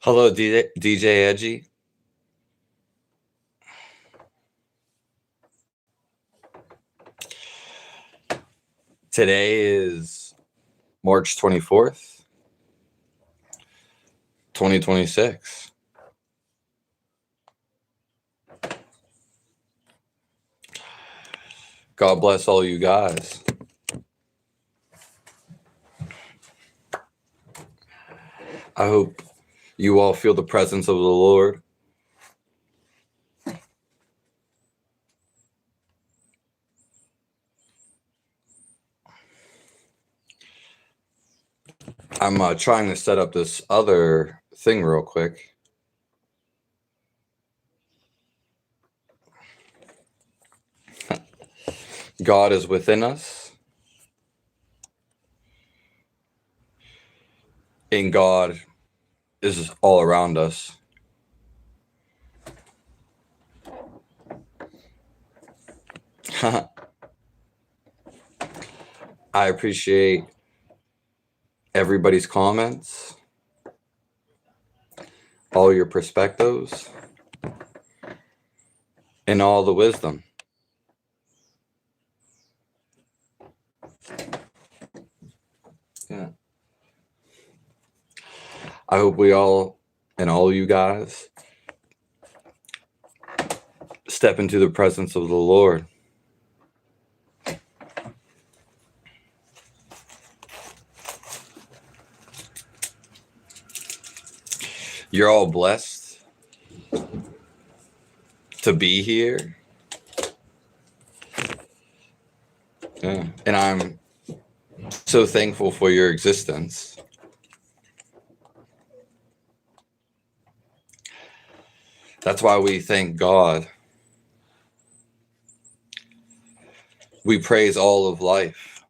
Hello, DJ Edgy. Today is March 24th, 2026. God bless all you guys. I hope you all feel the presence of the Lord. I'm trying to set up this other thing real quick. God is within us, and God is all around us. I appreciate everybody's comments, all your perspectives, and all the wisdom. Yeah. I hope we all, and all you guys, step into the presence of the Lord. You're all blessed to be here. Yeah. And I'm so thankful for your existence. That's why we thank God. We praise all of life.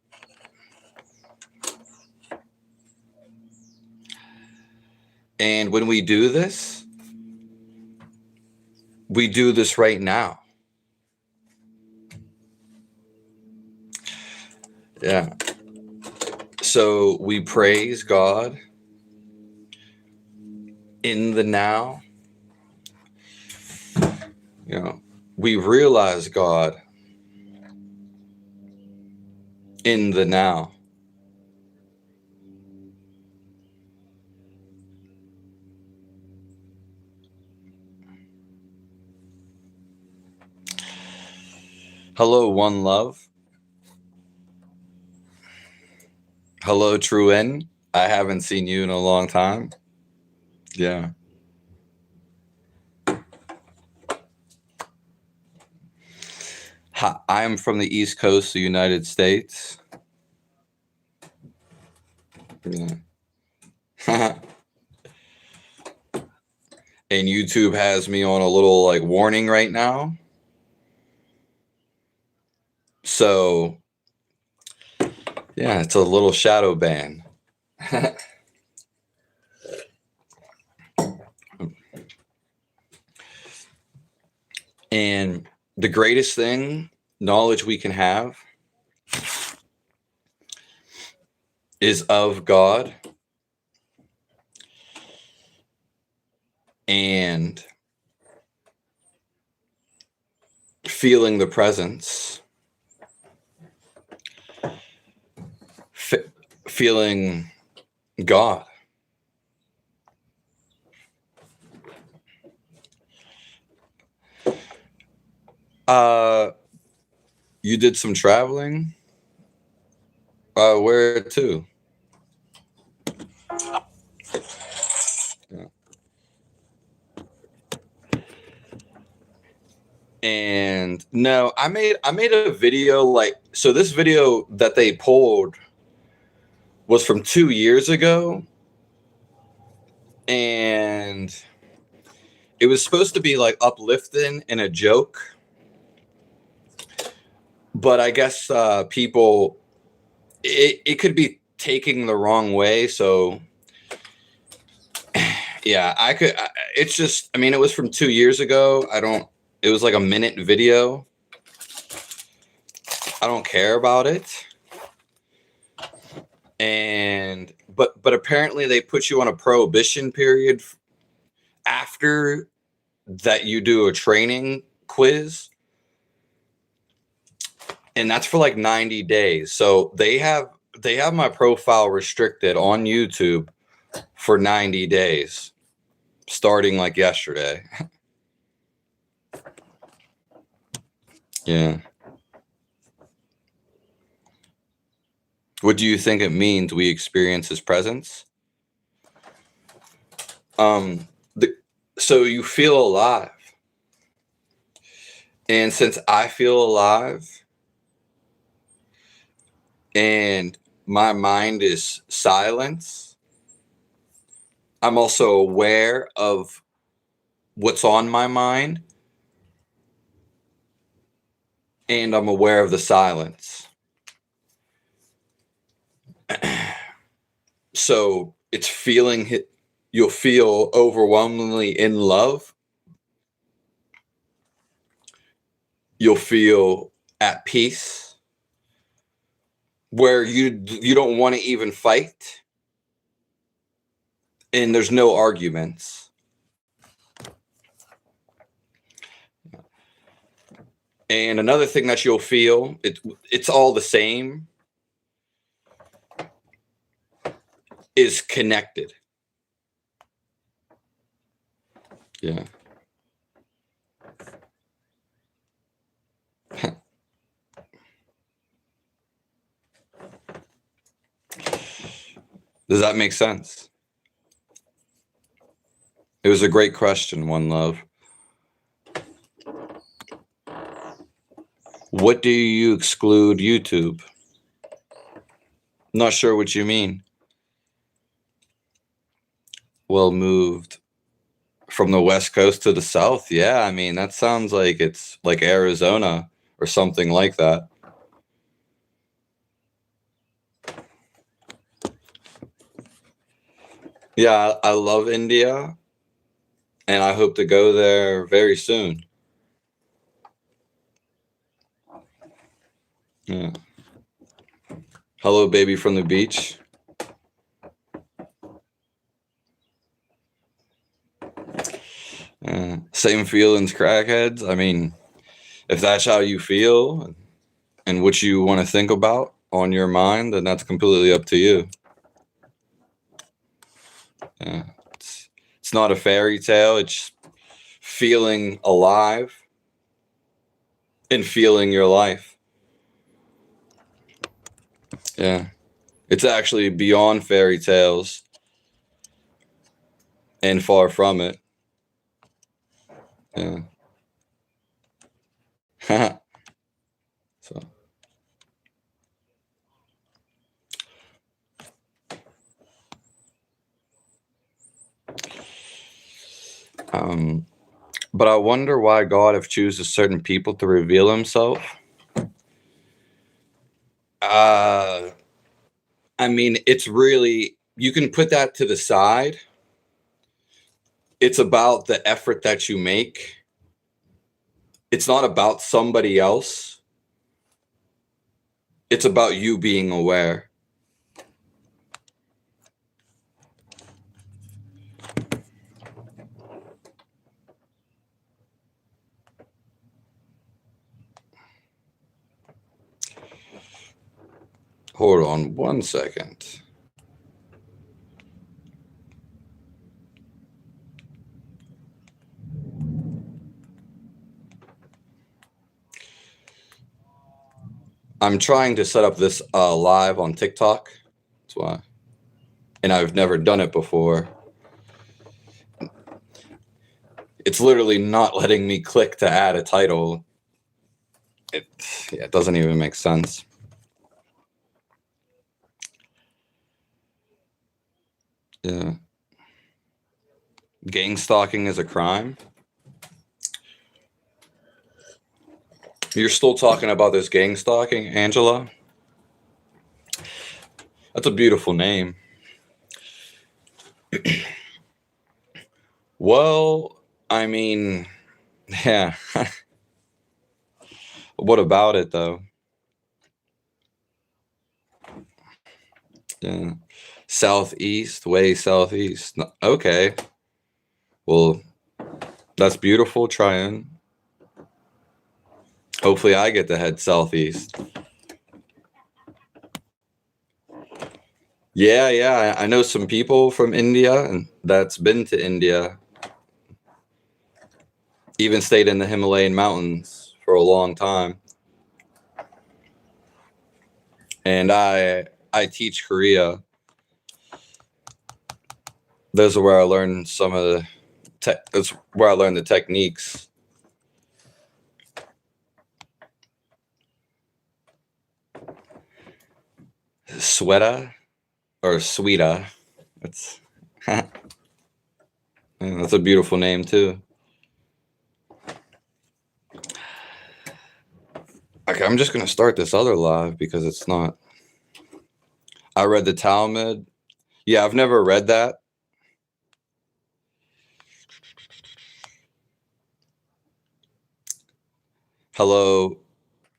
And when we do this right now. Yeah. So we praise God in the now. You know, we realize God in the now. Hello, One Love. Hello, True N. I haven't seen you in a long time. Yeah. Hi, I'm from the East Coast of the United States. Yeah. And YouTube has me on a little warning right now. So yeah, it's a little shadow ban. And the greatest knowledge we can have is of God and feeling the presence, feeling God. You did some traveling? Where to? Yeah. And no, I made a video so this video that they pulled was from 2 years ago, and it was supposed to be uplifting and a joke, but I guess people it could be taking the wrong way. So yeah, it's just, it was from 2 years ago. It was like a minute video. I don't care about it. And but apparently they put you on a prohibition period after that you do a training quiz, and that's for like 90 days. So they have my profile restricted on YouTube for 90 days, starting like yesterday. Yeah. What do you think it means we experience his presence? So you feel alive. And since I feel alive and my mind is silence, I'm also aware of what's on my mind, and I'm aware of the silence. So it's you'll feel overwhelmingly in love. You'll feel at peace, where you don't want to even fight, and there's no arguments. And another thing that you'll feel, it's all the same, is connected. Yeah. Does that make sense? It was a great question, One Love. What do you exclude YouTube? Not sure what you mean. Well, moved from the West Coast to the South. Yeah, I mean, that sounds like it's like Arizona or something like that. Yeah, I love India, and I hope to go there very soon. Yeah. Hello, baby from the beach. Same feelings, crackheads. I mean, if that's how you feel and what you want to think about on your mind, then that's completely up to you. Yeah. It's not a fairy tale. It's feeling alive and feeling your life. Yeah. It's actually beyond fairy tales and far from it. Yeah. So. But I wonder why God have chooses certain people to reveal himself. I mean, it's really, you can put that to the side. It's about the effort that you make. It's not about somebody else. It's about you being aware. Hold on 1 second. I'm trying to set up this live on TikTok. That's why. And I've never done it before. It's literally not letting me click to add a title. It doesn't even make sense. Yeah. Gang stalking is a crime. You're still talking about this gang stalking, Angela? That's a beautiful name. Well, I mean, yeah. What about it, though? Yeah. Southeast, way southeast. Okay. Well, that's beautiful, Tryon. Hopefully I get to head southeast. Yeah, I know some people from India and that's been to India. Even stayed in the Himalayan mountains for a long time. And I teach Kriya. Those are where I learned some of the that's where I learned the techniques. Sweta or Sweeta. That's that's a beautiful name too. Okay, I'm just gonna start this other live because it's not. I read the Talmud. Yeah, I've never read that. Hello,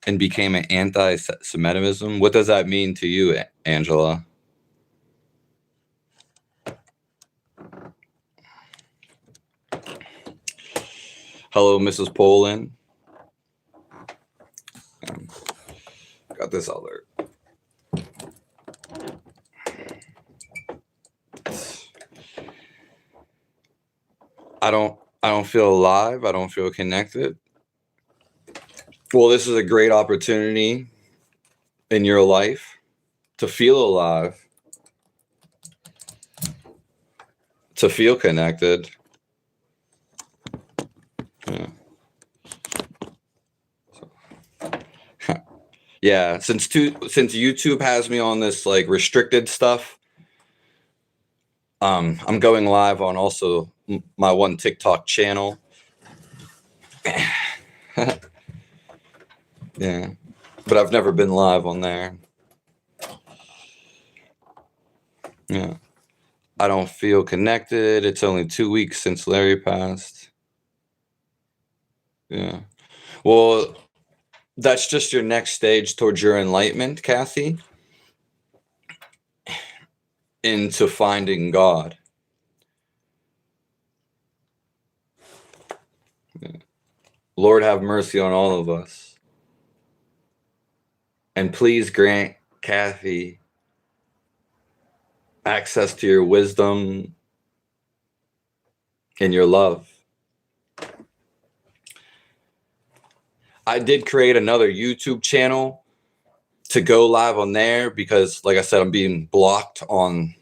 and became an anti-Semitism. What does that mean to you, Angela? Hello, Mrs. Poland. Got this other. I don't feel alive. I don't feel connected. Well, this is a great opportunity in your life to feel alive, to feel connected. Yeah. Yeah, since YouTube has me on this like restricted stuff, I'm going live on also my one TikTok channel. Yeah, but I've never been live on there. Yeah, I don't feel connected. It's only 2 weeks since Larry passed. Yeah, well, that's just your next stage towards your enlightenment, Kathy, into finding God. Yeah. Lord have mercy on all of us. And please grant Kathy access to your wisdom and your love. I did create another YouTube channel to go live on there because, like I said, I'm being blocked on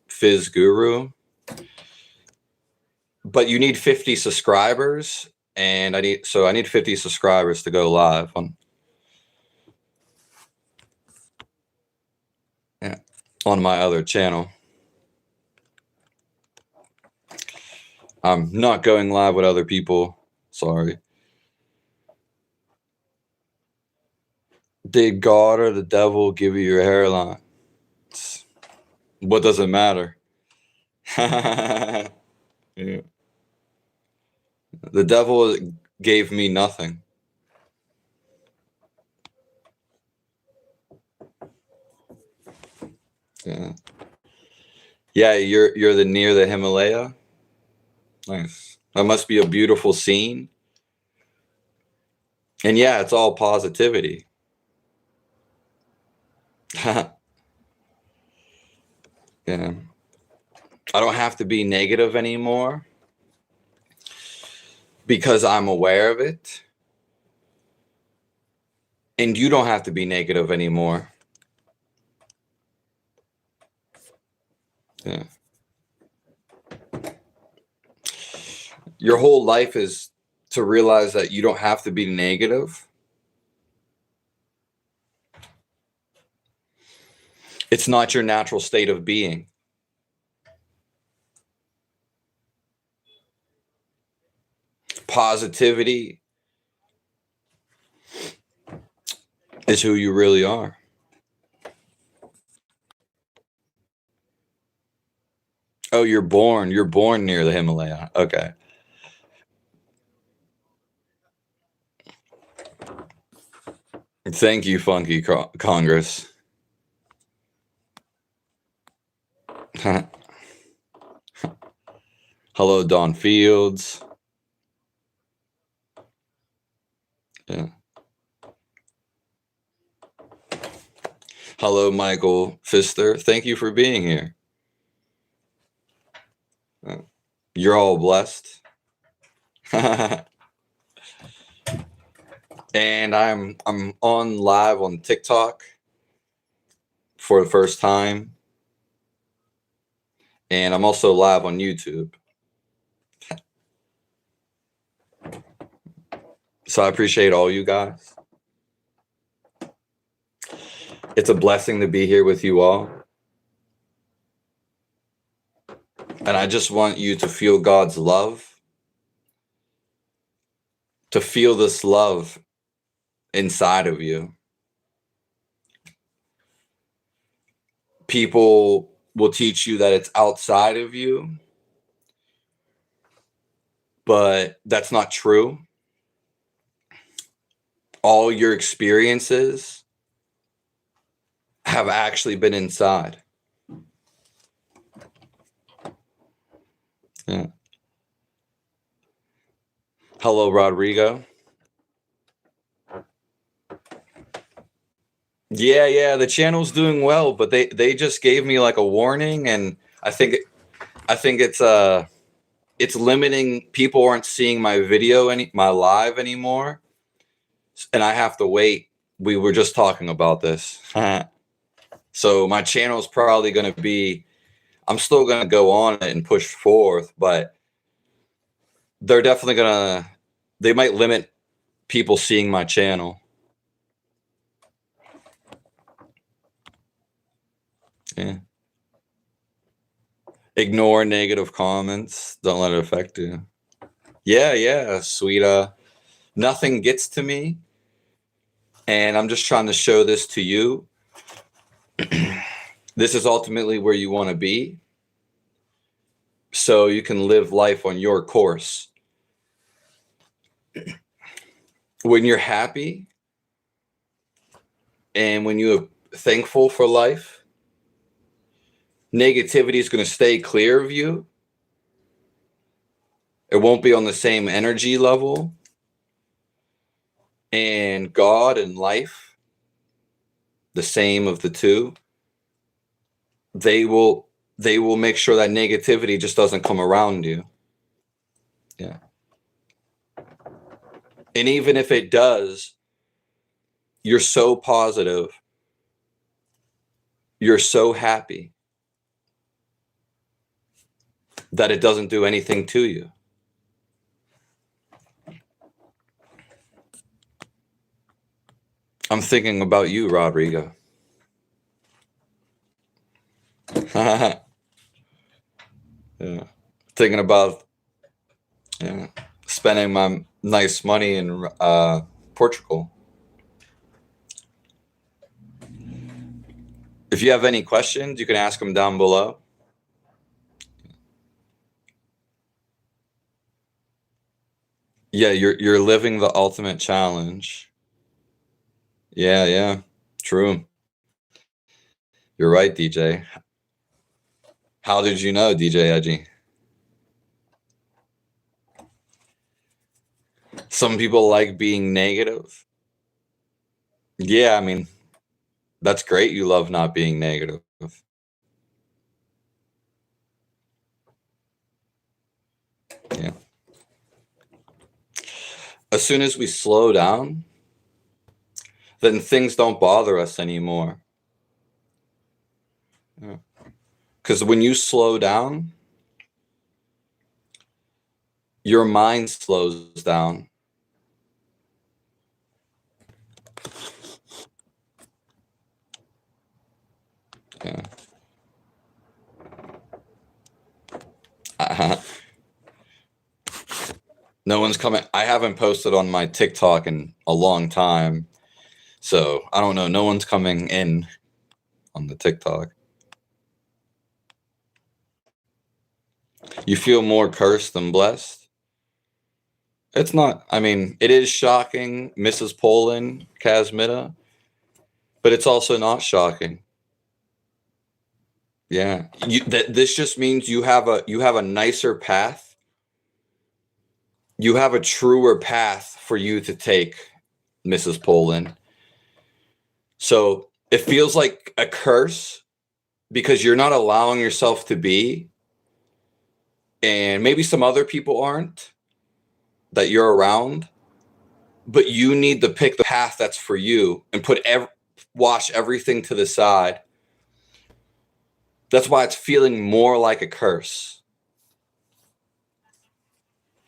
fiz.guru. But you need 50 subscribers, and I need 50 subscribers to go live on my other channel. I'm not going live with other people. Sorry. Did God or the devil give you your hairline? What does it matter? Yeah. The devil gave me nothing. Yeah. Yeah, you're near the Himalaya. Nice. That must be a beautiful scene. And yeah, it's all positivity. Yeah. I don't have to be negative anymore because I'm aware of it. And you don't have to be negative anymore. Yeah. Your whole life is to realize that you don't have to be negative. It's not your natural state of being. Positivity is who you really are. Oh, you're born near the Himalaya. Okay. Thank you, Funky Congress. Hello, Don Fields. Yeah. Hello, Michael Pfister. Thank you for being here. You're all blessed. And I'm on live on TikTok for the first time. And I'm also live on YouTube. So I appreciate all you guys. It's a blessing to be here with you all. And I just want you to feel God's love. To feel this love inside of you. People will teach you that it's outside of you, but that's not true. All your experiences have actually been inside. Yeah. Hello, Rodrigo. Yeah, the channel's doing well, but they just gave me like a warning, and I think it's limiting. People aren't seeing my video my live anymore, and I have to wait. We were just talking about this. So my channel is probably going to be, I'm still going to go on it and push forth, but they're definitely they might limit people seeing my channel. Yeah. Ignore negative comments. Don't let it affect you. Yeah, sweet. Nothing gets to me. And I'm just trying to show this to you. This is ultimately where you want to be. So you can live life on your course. When you're happy and when you're thankful for life, negativity is going to stay clear of you. It won't be on the same energy level. And God and life, the same of the two, they will make sure that negativity just doesn't come around you. Yeah. And even if it does, you're so positive. You're so happy that it doesn't do anything to you. I'm thinking about you, Rodrigo. Yeah. Thinking about spending my nice money in Portugal. If you have any questions, you can ask them down below. Yeah, you're living the ultimate challenge. Yeah, true. You're right, DJ. How did you know, DJ Edgy? Some people like being negative. Yeah, I mean, that's great. You love not being negative. Yeah. As soon as we slow down, then things don't bother us anymore. Because when you slow down, your mind slows down. Yeah. No one's coming. I haven't posted on my TikTok in a long time. So I don't know. No one's coming in on the TikTok. You feel more cursed than blessed? It's not. I mean, it is shocking, Mrs. Poland, Casmita, but it's also not shocking. Yeah. This just means you have a nicer path you have a truer path for you to take, Mrs. Poland. So it feels like a curse because you're not allowing yourself to be, and maybe some other people aren't that you're around, but you need to pick the path that's for you and wash everything to the side. That's why it's feeling more like a curse.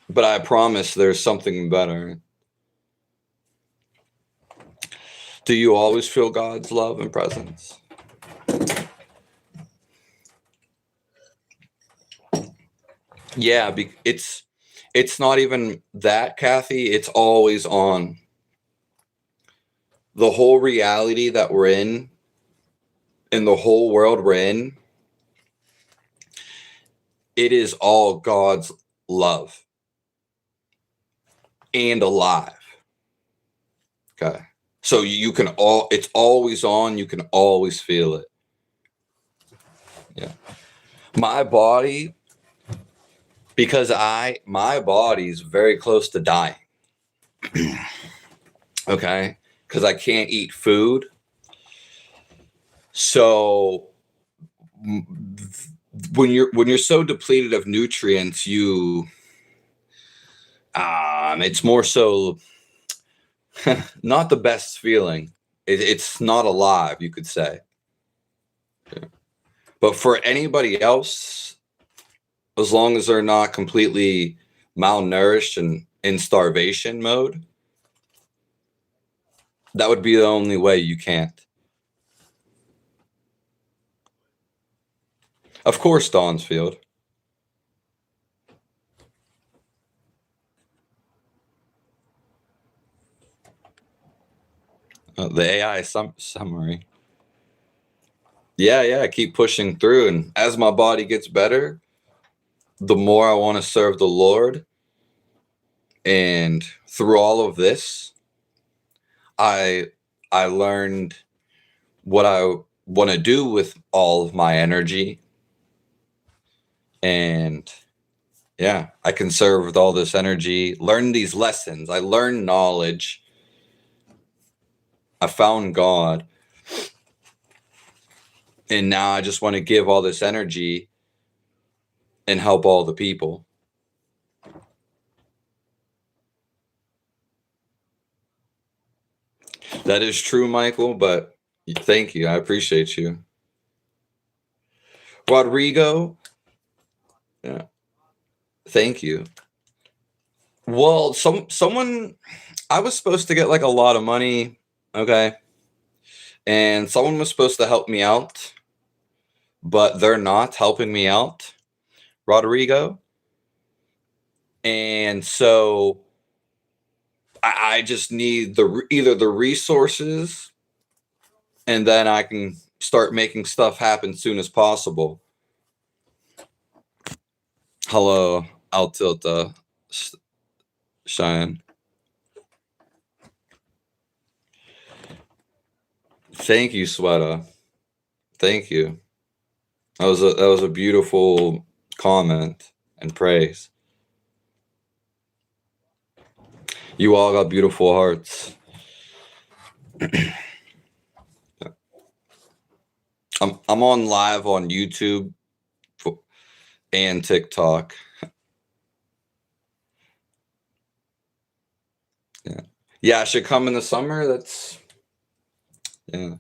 But I promise there's something better. Do you always feel God's love and presence? Yeah, it's not even that, Kathy. It's always on. The whole reality that we're in the whole world we're in, it is all God's love and alive. Okay. So it's always on. You can always feel it. Yeah. My body, because my body's very close to dying. Okay. Because I can't eat food. So when you're so depleted of nutrients, it's more so not the best feeling. It's not alive, you could say. Yeah. But for anybody else, as long as they're not completely malnourished and in starvation mode, that would be the only way. You can't. Of course, Dawnsfield. The AI summary. Yeah, keep pushing through. And as my body gets better, the more I want to serve the Lord. And through all of this, I learned what I want to do with all of my energy. And yeah, I can serve with all this energy, learn these lessons. I learned knowledge. I found God. And now I just want to give all this energy and help all the people. That is true, Michael, but thank you. I appreciate you. Rodrigo, yeah, thank you. Well, someone, I was supposed to get like a lot of money, okay? And someone was supposed to help me out, but they're not helping me out, Rodrigo. And so I just need either the resources, and then I can start making stuff happen soon as possible. Hello, Altilta, Cheyenne. Thank you, Sweta. Thank you. That was a beautiful comment and praise. You all got beautiful hearts. I'm on live on YouTube and TikTok. Yeah, I should come in the summer. That's yeah.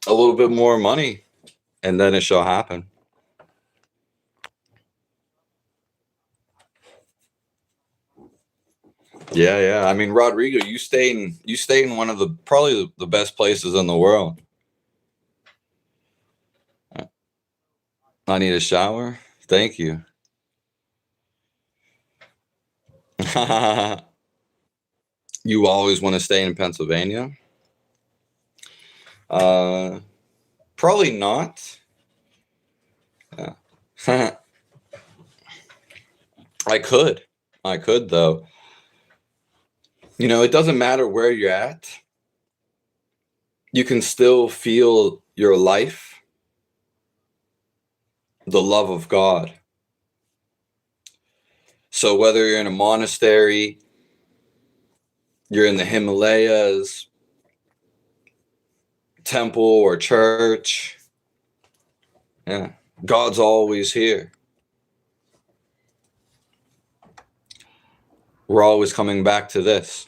A little bit more money, and then it shall happen. Yeah. I mean, Rodrigo, you stay in one of the probably the best places in the world. I need a shower. Thank you. You always want to stay in Pennsylvania? Probably not. Yeah. I could though. It doesn't matter where you're at. You can still feel your life, the love of God. So whether you're in a monastery, you're in the Himalayas, temple or church, yeah, God's always here. We're always coming back to this.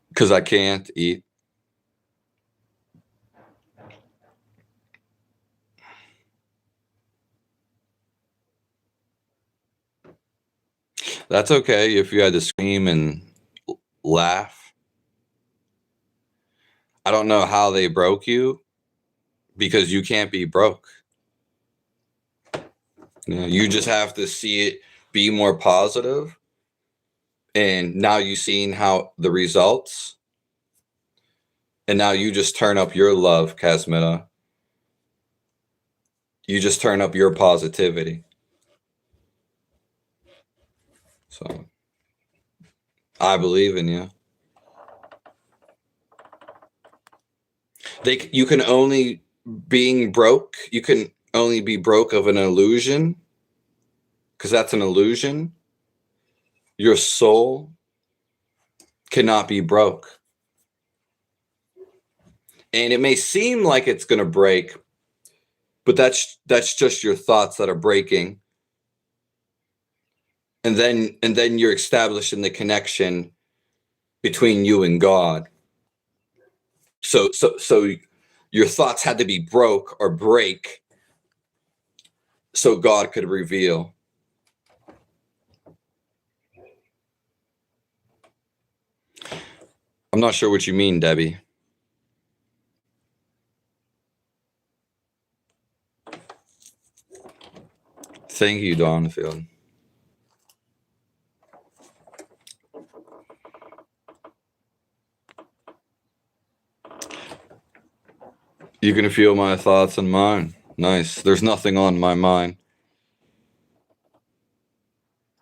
Because I can't eat. That's okay if you had to scream and laugh. I don't know how they broke you, because you can't be broke. You just have to see it, be more positive. And now you've seen how the results. And now you just turn up your love, Kasmita. You just turn up your positivity. So I believe in you. You can only being broke. You can only be broke of an illusion, because that's an illusion. Your soul cannot be broke. And it may seem like it's going to break, but that's just your thoughts that are breaking. And then you're establishing the connection between you and God. So your thoughts had to be broke or break so God could reveal. I'm not sure what you mean, Debbie. Thank you, Donfield. You can feel my thoughts and mine. Nice. There's nothing on my mind.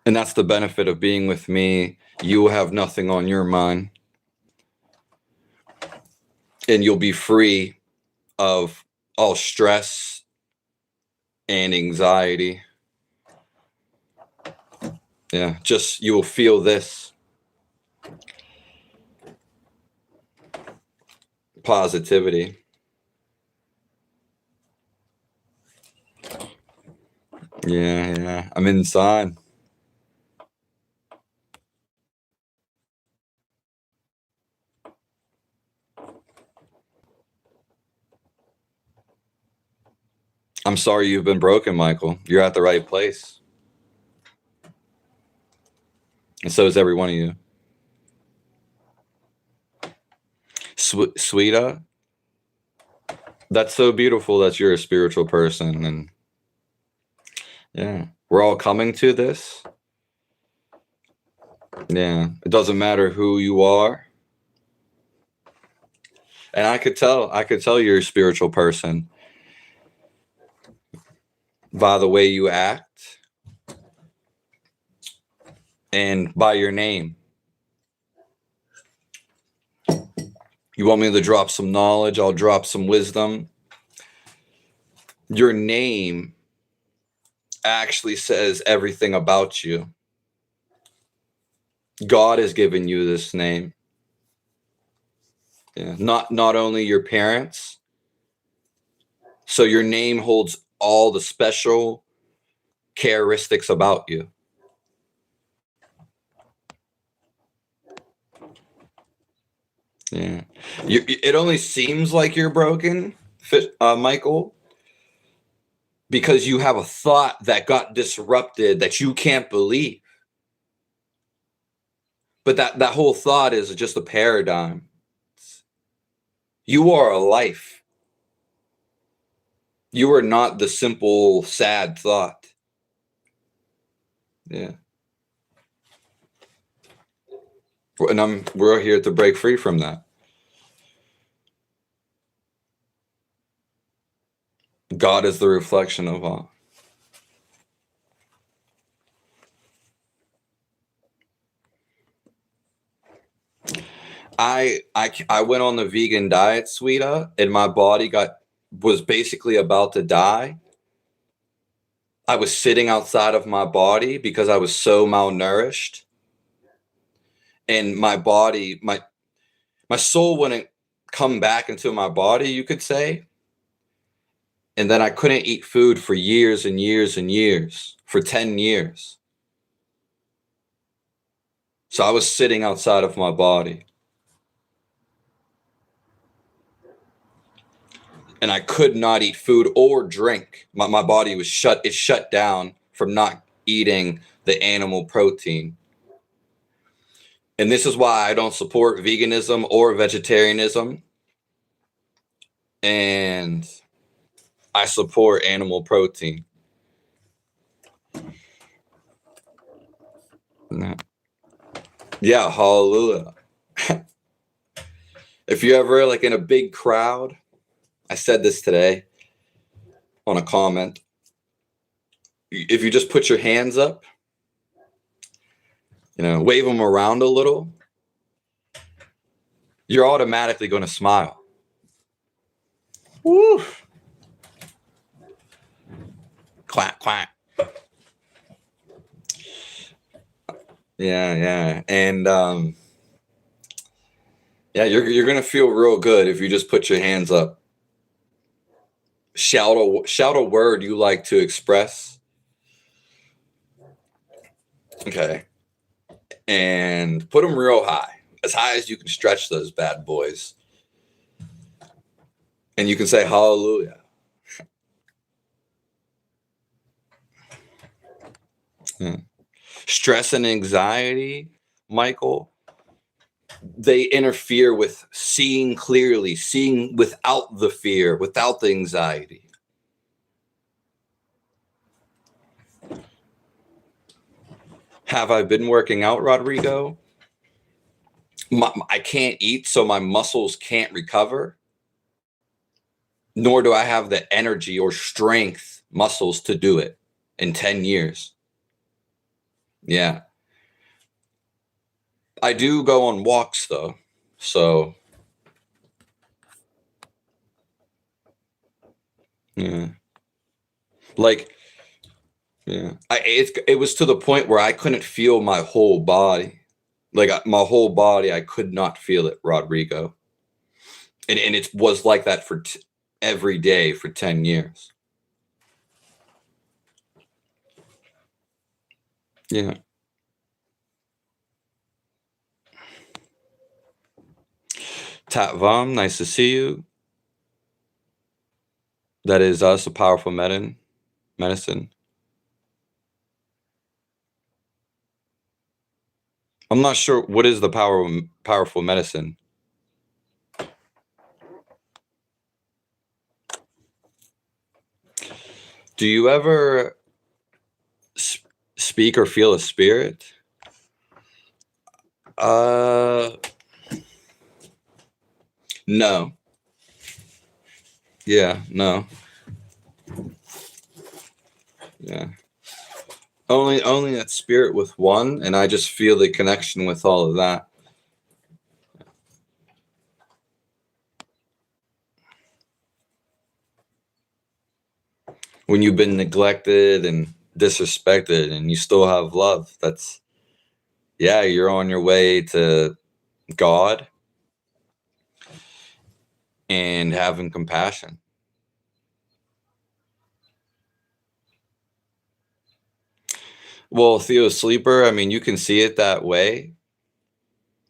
And that's the benefit of being with me. You will have nothing on your mind. And you'll be free of all stress and anxiety. Yeah, just you will feel this positivity. Yeah, I'm inside. I'm sorry you've been broken, Michael. You're at the right place. And so is every one of you. Sweeta, that's so beautiful that you're a spiritual person. And yeah, we're all coming to this. Yeah, it doesn't matter who you are. And I could tell you're a spiritual person by the way you act and by your name. You want me to drop some knowledge? I'll drop some wisdom. Your name actually says everything about you. God has given you this name. Yeah. Not only your parents. So your name holds all the special characteristics about you. Yeah. It only seems like you're broken, Michael, because you have a thought that got disrupted that you can't believe. But that whole thought is just a paradigm. You are a life. You are not the simple, sad thought. Yeah. And we're here to break free from that. God is the reflection of all. I went on the vegan diet, Sweeta, and my body got was basically about to die. I was sitting outside of my body because I was so malnourished. And my body, my soul wouldn't come back into my body, you could say. And then I couldn't eat food for years and years and years, for 10 years. So I was sitting outside of my body. And I could not eat food or drink. My body was shut down from not eating the animal protein. And this is why I don't support veganism or vegetarianism. And I support animal protein. Yeah, hallelujah. If you're ever like in a big crowd, I said this today on a comment. If you just put your hands up, wave them around a little, you're automatically going to smile. Woo! Clap, clap. Yeah. And you're going to feel real good if you just put your hands up. Shout a word you like to express. Okay. And put them real high. As high as you can stretch those bad boys. And you can say hallelujah. Stress and anxiety, Michael, they interfere with seeing clearly, seeing without the fear, without the anxiety. Have I been working out, Rodrigo? I can't eat, so my muscles can't recover. Nor do I have the energy or strength muscles to do it in 10 years. Yeah. I do go on walks, though. So, yeah. It was to the point where I couldn't feel my whole body. Like my whole body, I could not feel it, Rodrigo. And it was like that for every day for 10 years. Yeah. Tatvam, nice to see you. That is us, a powerful medicine. I'm not sure what is the powerful medicine. Do you ever speak or feel a spirit? No. Yeah, no. Yeah. Only that spirit with one, and I just feel the connection with all of that. When you've been neglected and disrespected and you still have love, you're on your way to God and having compassion. Well, Theo Sleeper, I mean, you can see it that way,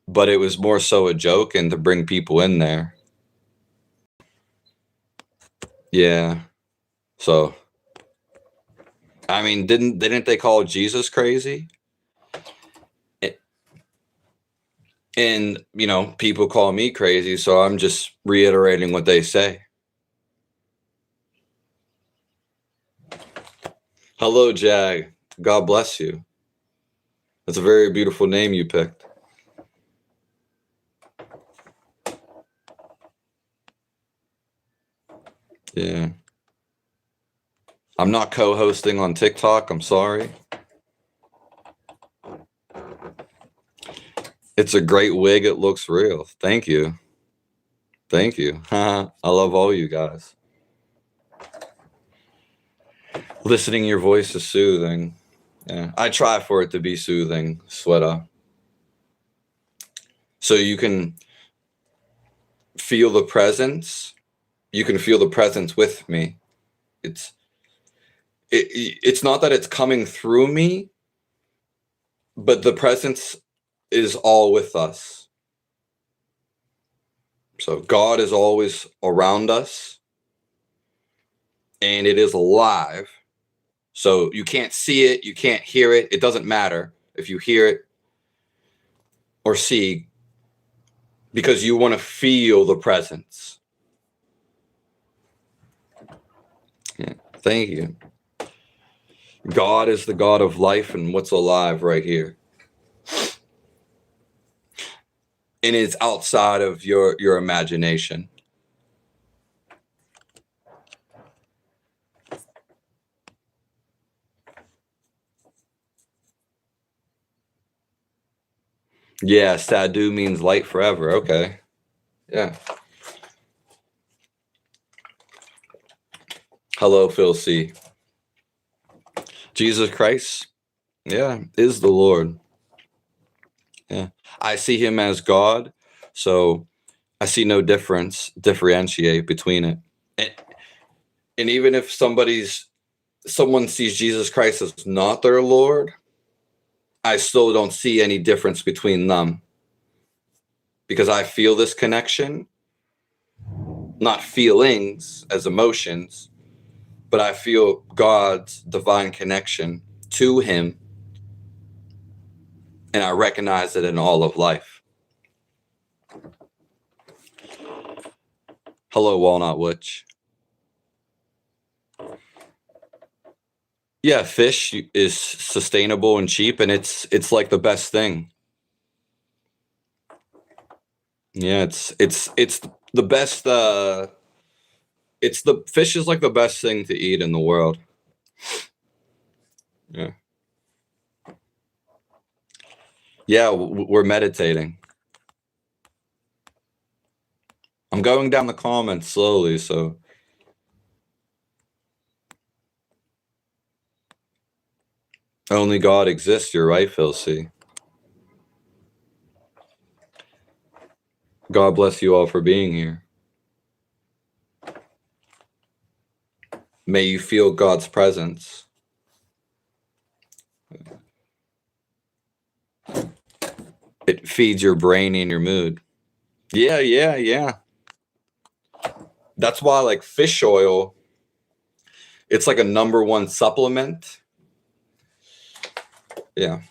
but it was more so a joke and to bring people in there. Yeah. So, I mean, didn't they call Jesus crazy? And, people call me crazy, so I'm just reiterating what they say. Hello, Jag. God bless you. That's a very beautiful name you picked. Yeah. I'm not co-hosting on TikTok. I'm sorry. It's a great wig. It looks real. Thank you. Thank you. I love all you guys. Listening to your voice is soothing. Yeah, I try for it to be soothing, Sweta. So you can feel the presence. You can feel the presence with me. It's not that it's coming through me, but the presence is all with us. So God is always around us, and it is alive. So you can't see it, you can't hear it. It doesn't matter if you hear it or see, because you want to feel the presence. Yeah, thank you. God is the God of life and what's alive right here. And it's outside of your imagination. Yeah, Sadhu means light forever. Okay. Yeah. Hello, Phil C. Jesus Christ, yeah, is the Lord. Yeah. I see him as God, so I see no differentiate between it. And even if someone sees Jesus Christ as not their Lord, I still don't see any difference between them. Because I feel this connection, not feelings as emotions, but I feel God's divine connection to him, and I recognize it in all of life. Hello, Walnut Witch. Yeah, fish is sustainable and cheap, and it's like the best thing. Yeah, it's the best. It's the fish is like the best thing to eat in the world. Yeah. Yeah, we're meditating. I'm going down the comments slowly, so. Only God exists, you're right, Phil C. God bless you all for being here. May you feel God's presence. It feeds your brain and your mood. Yeah. That's why, like, fish oil, it's like a #1 supplement. Yeah.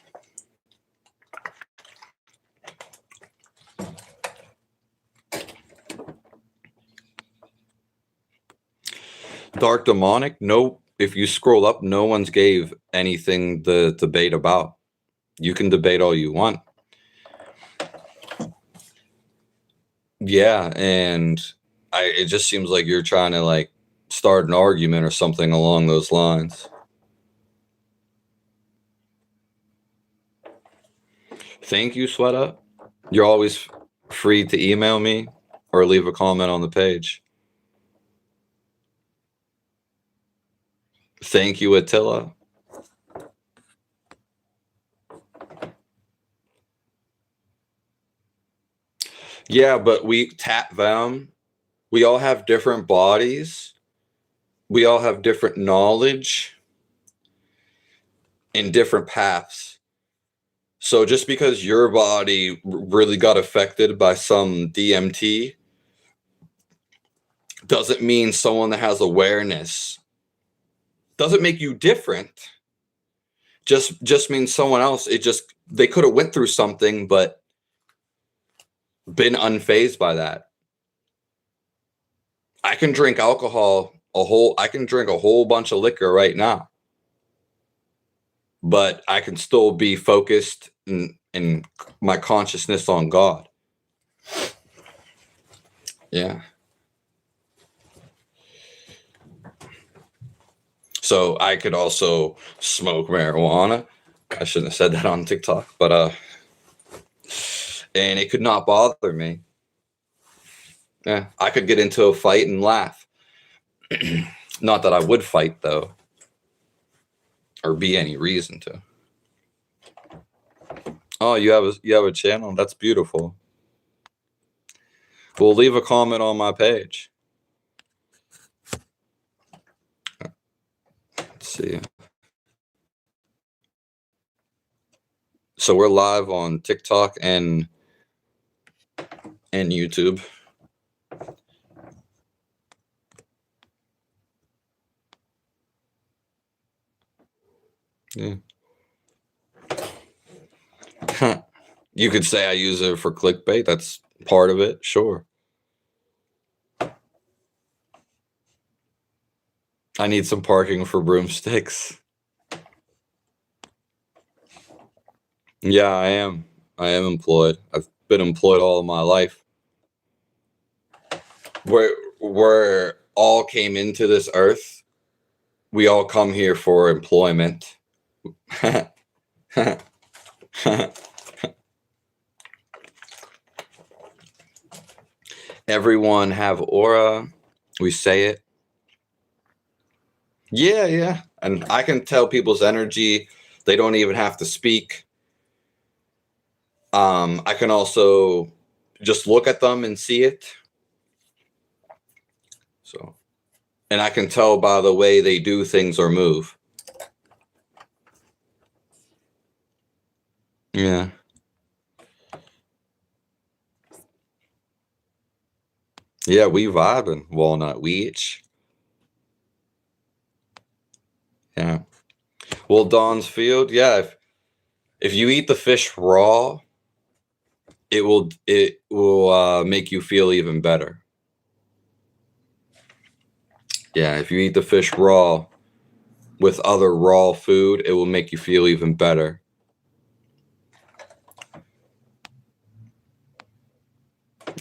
Dark demonic? No. If you scroll up, no one's gave anything to debate about. You can debate all you want. Yeah, and it just seems like you're trying to, like, start an argument or something along those lines. Thank you, Sweat. You're always free to email me or leave a comment on the page. Thank you, Attila. Yeah, but we tap them. We all have different bodies. We all have different knowledge and different paths. So just because your body really got affected by some DMT doesn't mean someone that has awareness doesn't make you different. Just means someone else. They could have went through something, but been unfazed by that. I can drink alcohol I can drink a whole bunch of liquor right now, but I can still be focused in my consciousness on God. Yeah. So I could also smoke marijuana. I shouldn't have said that on TikTok, but and it could not bother me. Yeah, I could get into a fight and laugh. Not that I would fight, though. or be any reason to. Oh, you have a channel? That's beautiful. Well, leave a comment on my page. Let's see. So we're live on TikTok and YouTube. Yeah. You could say I use it for clickbait. That's part of it. Sure. I need some parking for broomsticks. Yeah, I am. I am employed. I've been employed all of my life. We're all came into this earth. We all come here for employment. Everyone have aura. We say it. Yeah. And I can tell people's energy. They don't even have to speak. I can also just look at them and see it. So, and I can tell by the way they do things or move. Yeah. Yeah, we vibing, Walnut Weech. Yeah. Well, Dawn's Field, yeah, if you eat the fish raw, it will make you feel even better. Yeah, if you eat the fish raw with other raw food, it will make you feel even better.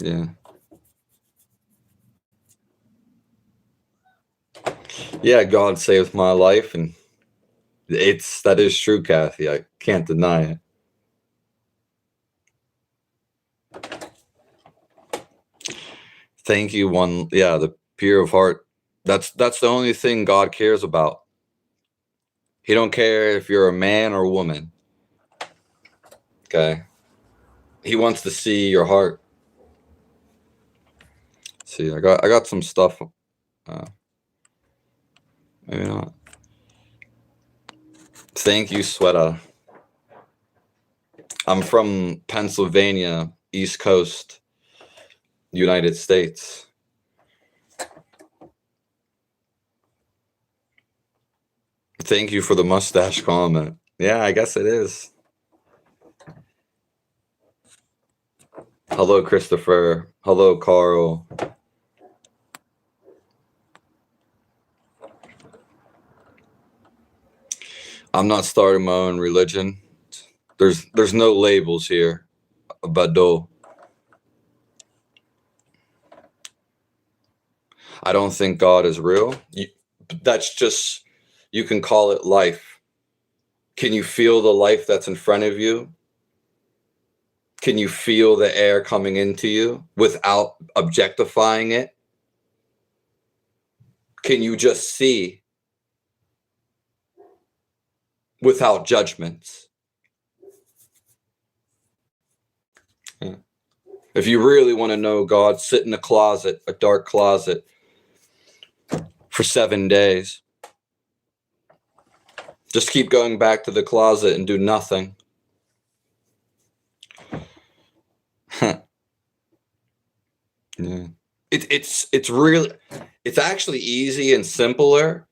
Yeah. Yeah, God saved my life, and that is true, Kathy. I can't deny it. Thank you, one. Yeah, the pure of heart. That's the only thing God cares about. He don't care if you're a man or a woman. Okay. He wants to see your heart. See, I got some stuff. Maybe not. Thank you, Sweater. I'm from Pennsylvania, East Coast, United States. Thank you for the mustache comment. Yeah, I guess it is. Hello, Christopher. Hello, Carl. I'm not starting my own religion. There's no labels here. Bado. I don't think God is real. That's just, you can call it life. Can you feel the life that's in front of you? Can you feel the air coming into you without objectifying it? Can you just see without judgments? Yeah. If you really want to know God, sit in a closet, a dark closet, for 7 days. Just keep going back to the closet and do nothing. Yeah. It's really, it's actually easy and simpler.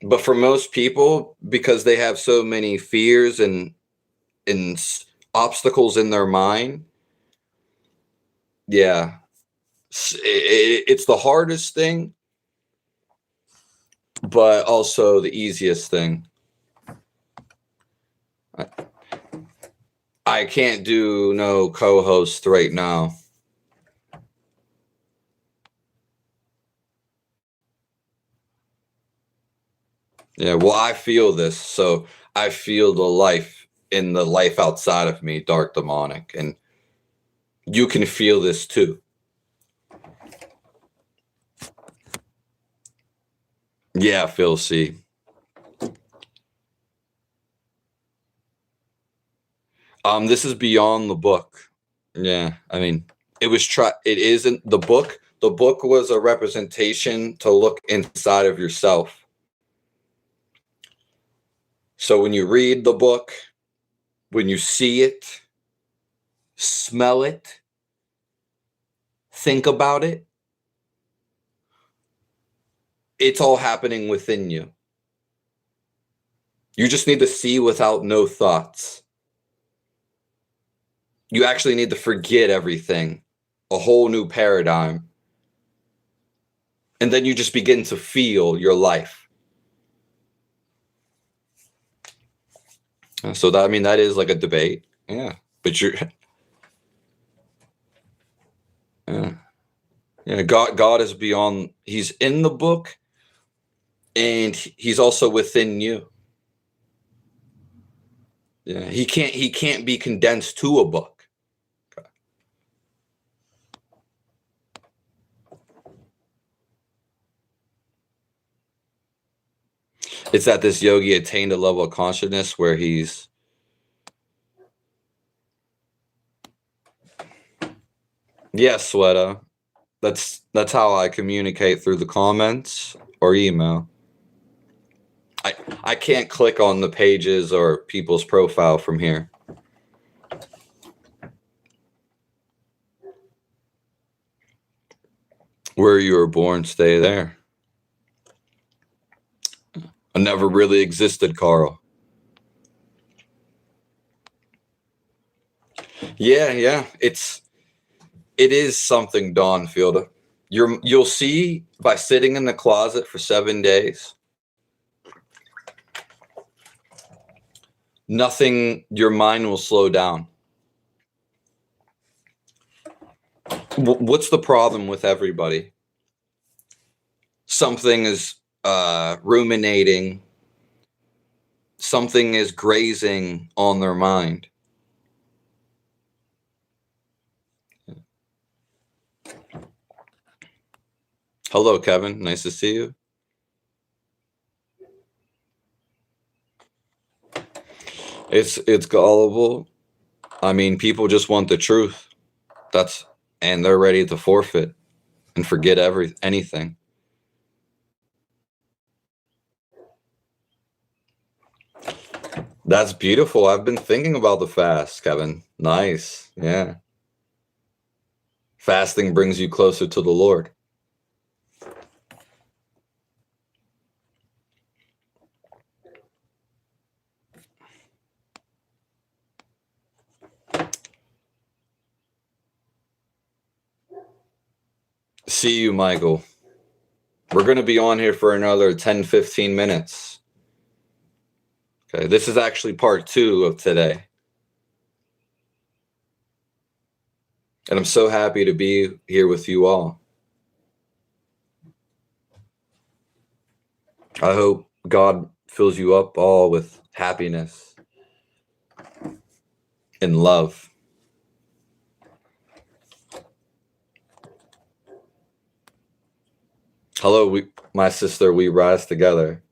But for most people, because they have so many fears and obstacles in their mind, yeah, it's the hardest thing, but also the easiest thing. I can't do no co-host right now. Yeah, well, I feel this, so I feel the life in the life outside of me, dark demonic, and you can feel this too. Yeah, Phil C. This is beyond the book. Yeah, I mean, it isn't the book. The book was a representation to look inside of yourself. So when you read the book, when you see it, smell it, think about it, it's all happening within you. You just need to see without no thoughts. You actually need to forget everything, a whole new paradigm. And then you just begin to feel your life. So that, I mean, that is like a debate. Yeah. But God is beyond, he's in the book and he's also within you. Yeah. He can't be condensed to a book. It's that this yogi attained a level of consciousness where he's, yes, Sweta. That's how I communicate, through the comments or email. I can't click on the pages or people's profile from here. Where you were born, stay there. I never really existed, Carl. Yeah. It is something, Dawn Fielder. You'll see by sitting in the closet for 7 days, your mind will slow down. What's the problem with everybody? Something is ruminating. Something is grazing on their mind. Hello, Kevin. Nice to see you. It's gullible. I mean, people just want the truth. And they're ready to forfeit and forget anything. That's beautiful. I've been thinking about the fast, Kevin. Nice. Yeah. Fasting brings you closer to the Lord. See you, Michael. We're going to be on here for another 10, 15 minutes. Okay, this is actually part 2 of today. And I'm so happy to be here with you all. I hope God fills you up all with happiness and love. Hello, my sister, we rise together.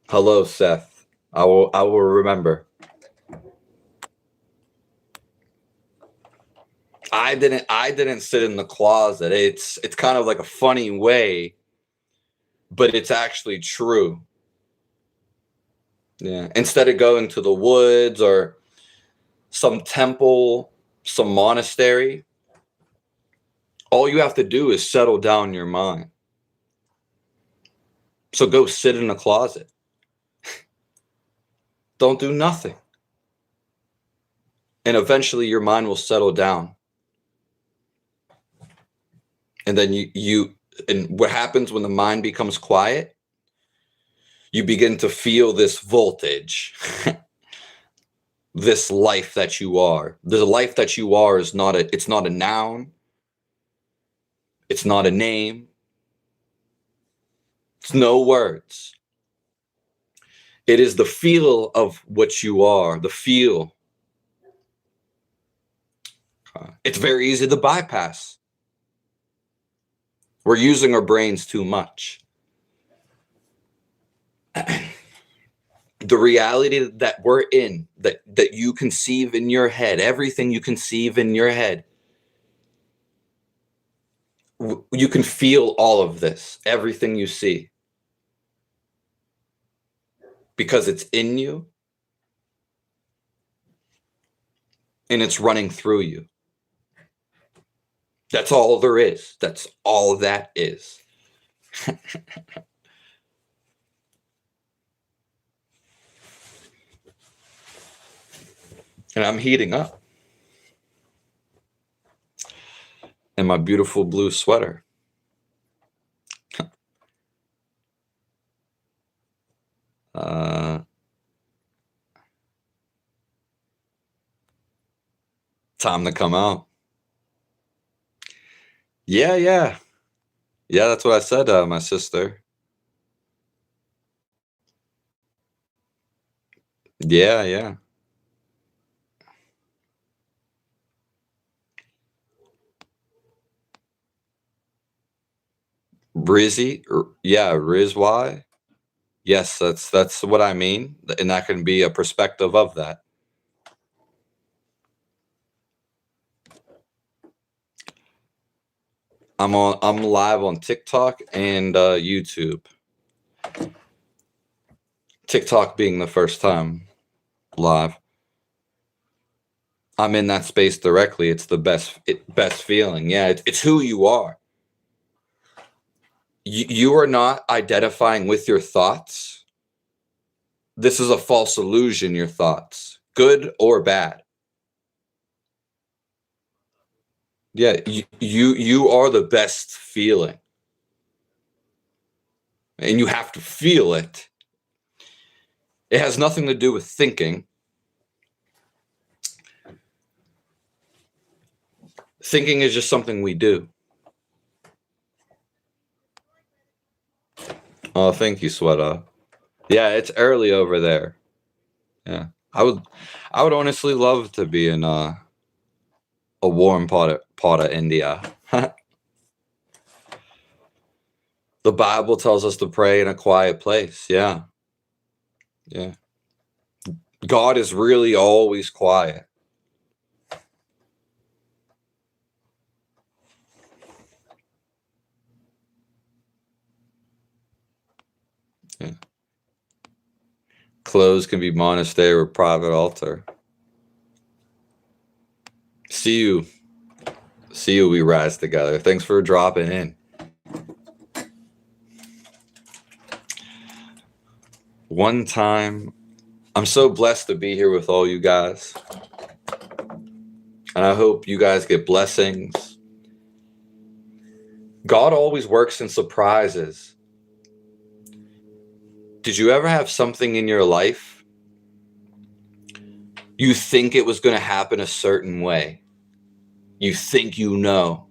Hello, Seth. I will remember. I didn't sit in the closet. It's kind of like a funny way, but it's actually true. Yeah. Instead of going to the woods or some temple, some monastery, all you have to do is settle down your mind. So go sit in a closet. Don't do nothing. And eventually your mind will settle down. And then and what happens when the mind becomes quiet? You begin to feel this voltage, this life that you are. The life that you are is it's not a noun. It's not a name. It's no words. It is the feel of what you are, the feel. It's very easy to bypass. We're using our brains too much. the reality that we're in, that you conceive in your head, everything you conceive in your head, you can feel all of this, everything you see, because it's in you and it's running through you. That's all there is. That's all that is. And I'm heating up in my beautiful blue sweater. Time to come out. Yeah, that's what I said to my sister. Yeah. Rizzy, yeah, Rizwy. Yes, that's what I mean, and that can be a perspective of that. I'm live on TikTok and YouTube. TikTok being the first time live. I'm in that space directly. It's the best feeling. Yeah, it's who you are. You are not identifying with your thoughts. This is a false illusion, your thoughts, good or bad. Yeah, you are the best feeling. And you have to feel it. It has nothing to do with thinking. Thinking is just something we do. Oh, thank you, Sweater. Yeah, it's early over there. Yeah, I would honestly love to be in a warm part of India. The Bible tells us to pray in a quiet place. Yeah. God is really always quiet. Yeah. Clothes can be monastery or private altar. See you. We rise together. Thanks for dropping in. One time, I'm so blessed to be here with all you guys. And I hope you guys get blessings. God always works in surprises. Did you ever have something in your life you think it was going to happen a certain way? You think you know,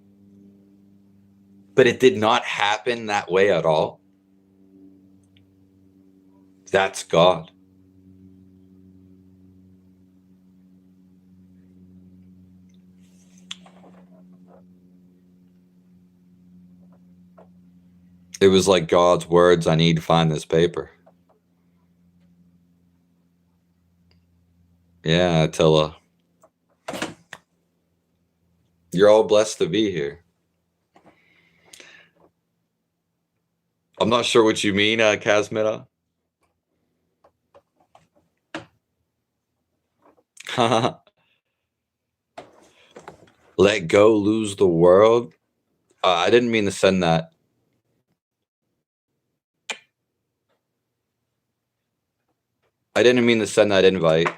but it did not happen that way at all? That's God. It was like God's words, I need to find this paper. Yeah, Attila. You're all blessed to be here. I'm not sure what you mean, Kazmira. Let go, lose the world. I didn't mean to send that. I didn't mean to send that invite.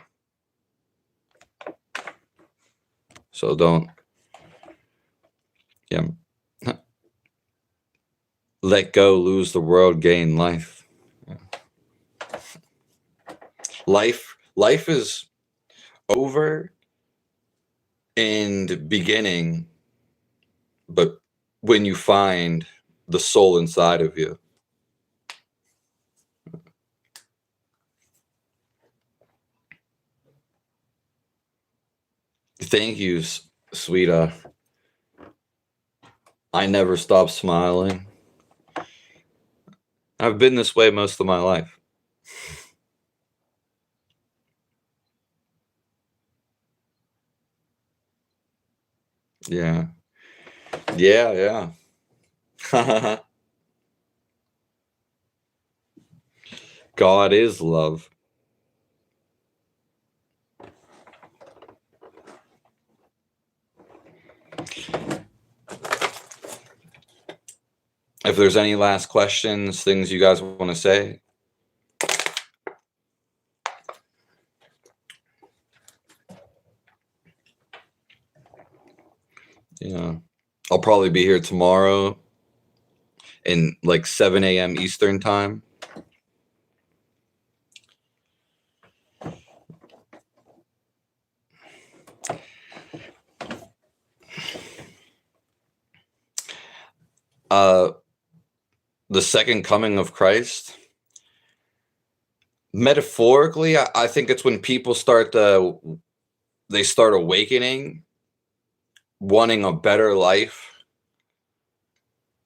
So don't. Yeah. Let go, lose the world, gain life. Yeah. Life is over and beginning, but when you find the soul inside of you. Thank you, sweetie. I never stop smiling. I've been this way most of my life. Yeah. Yeah. Yeah. God is love. If there's any last questions, things you guys want to say. Yeah. I'll probably be here tomorrow in like 7 a.m. Eastern time. The second coming of Christ. Metaphorically, I think it's when people start awakening, wanting a better life,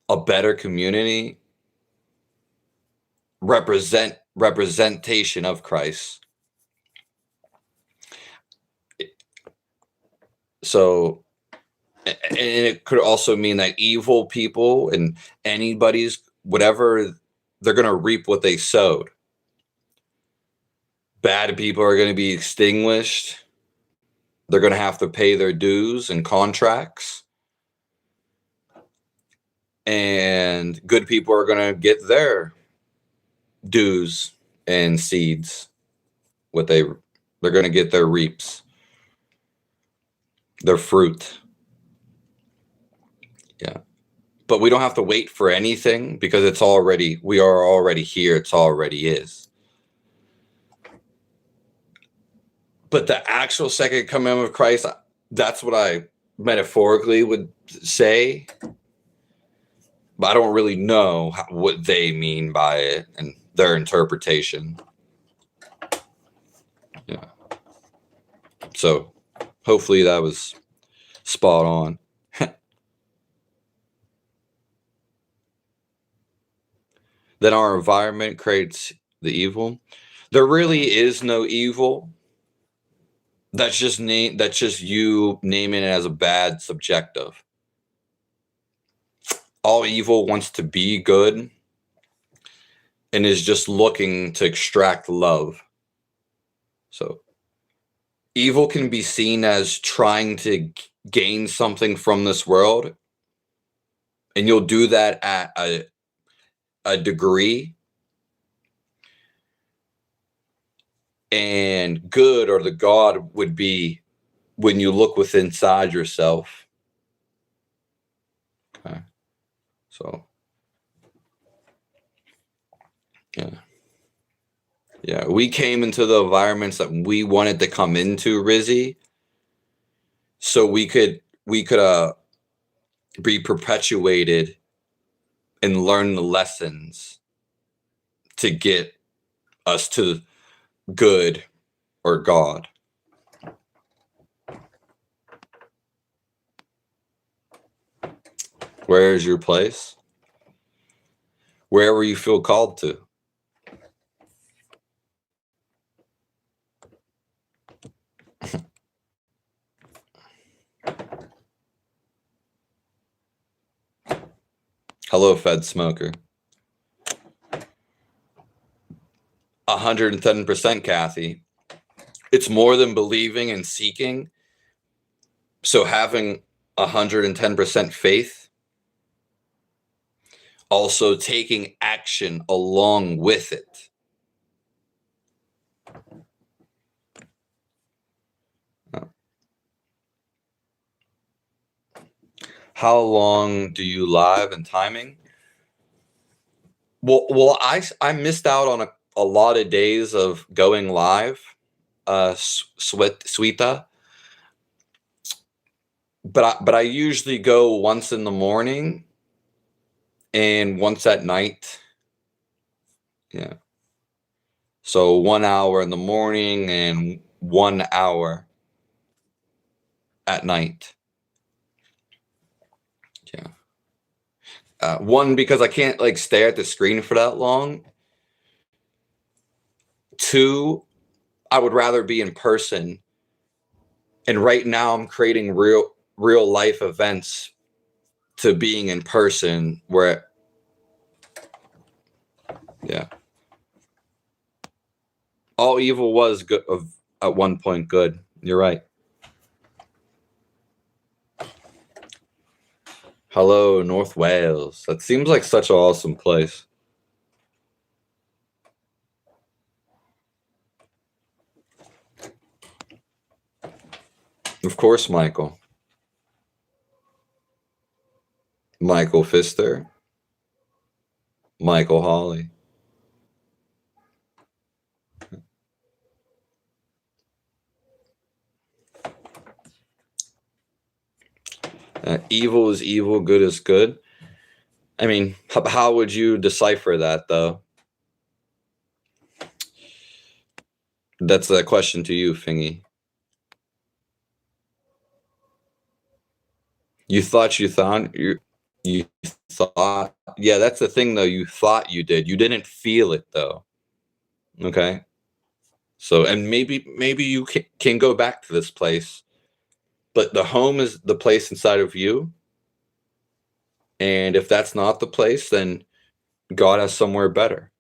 a better community, representation of Christ. So, and it could also mean that evil people and anybody's whatever, they're going to reap what they sowed. Bad people are going to be extinguished. They're going to have to pay their dues and contracts. And good people are going to get their dues and seeds. They're going to get their reaps, their fruit. Yeah. But we don't have to wait for anything because we are already here. It's already is. But the actual second coming of Christ, that's what I metaphorically would say. But I don't really know what they mean by it and their interpretation. Yeah. So hopefully that was spot on. Then our environment creates the evil. There really is no evil. That's just you naming it as a bad subjective. All evil wants to be good and is just looking to extract love. So evil can be seen as trying to gain something from this world. And you'll do that at a degree. And good, or the God, would be when you look within inside yourself. Okay. So yeah, we came into the environments that we wanted to come into, Rizzy, so we could be perpetuated and learn the lessons to get us to good or God. Where is your place? Wherever you feel called to. Hello, Fed Smoker. 110%, Kathy. It's more than believing and seeking. So having 110% faith, also taking action along with it. How long do you live and timing? Well, I missed out on a lot of days of going live, Sweeta. But I usually go once in the morning and once at night. Yeah. So 1 hour in the morning and 1 hour at night. Yeah. One, because I can't like stare at the screen for that long. Two, I would rather be in person. And right now I'm creating real life events to being in person where, yeah, all evil was good at one point good. You're right. Hello, North Wales. That seems like such an awesome place. Of course, Michael. Michael Pfister. Michael Hawley. Evil is evil, good is good. I mean, how would you decipher that, though? That's a question to you, Fingy. You thought, yeah, that's the thing, though. You thought you did. You didn't feel it, though. Okay. So, and maybe you can go back to this place, but the home is the place inside of you. And if that's not the place, then God has somewhere better.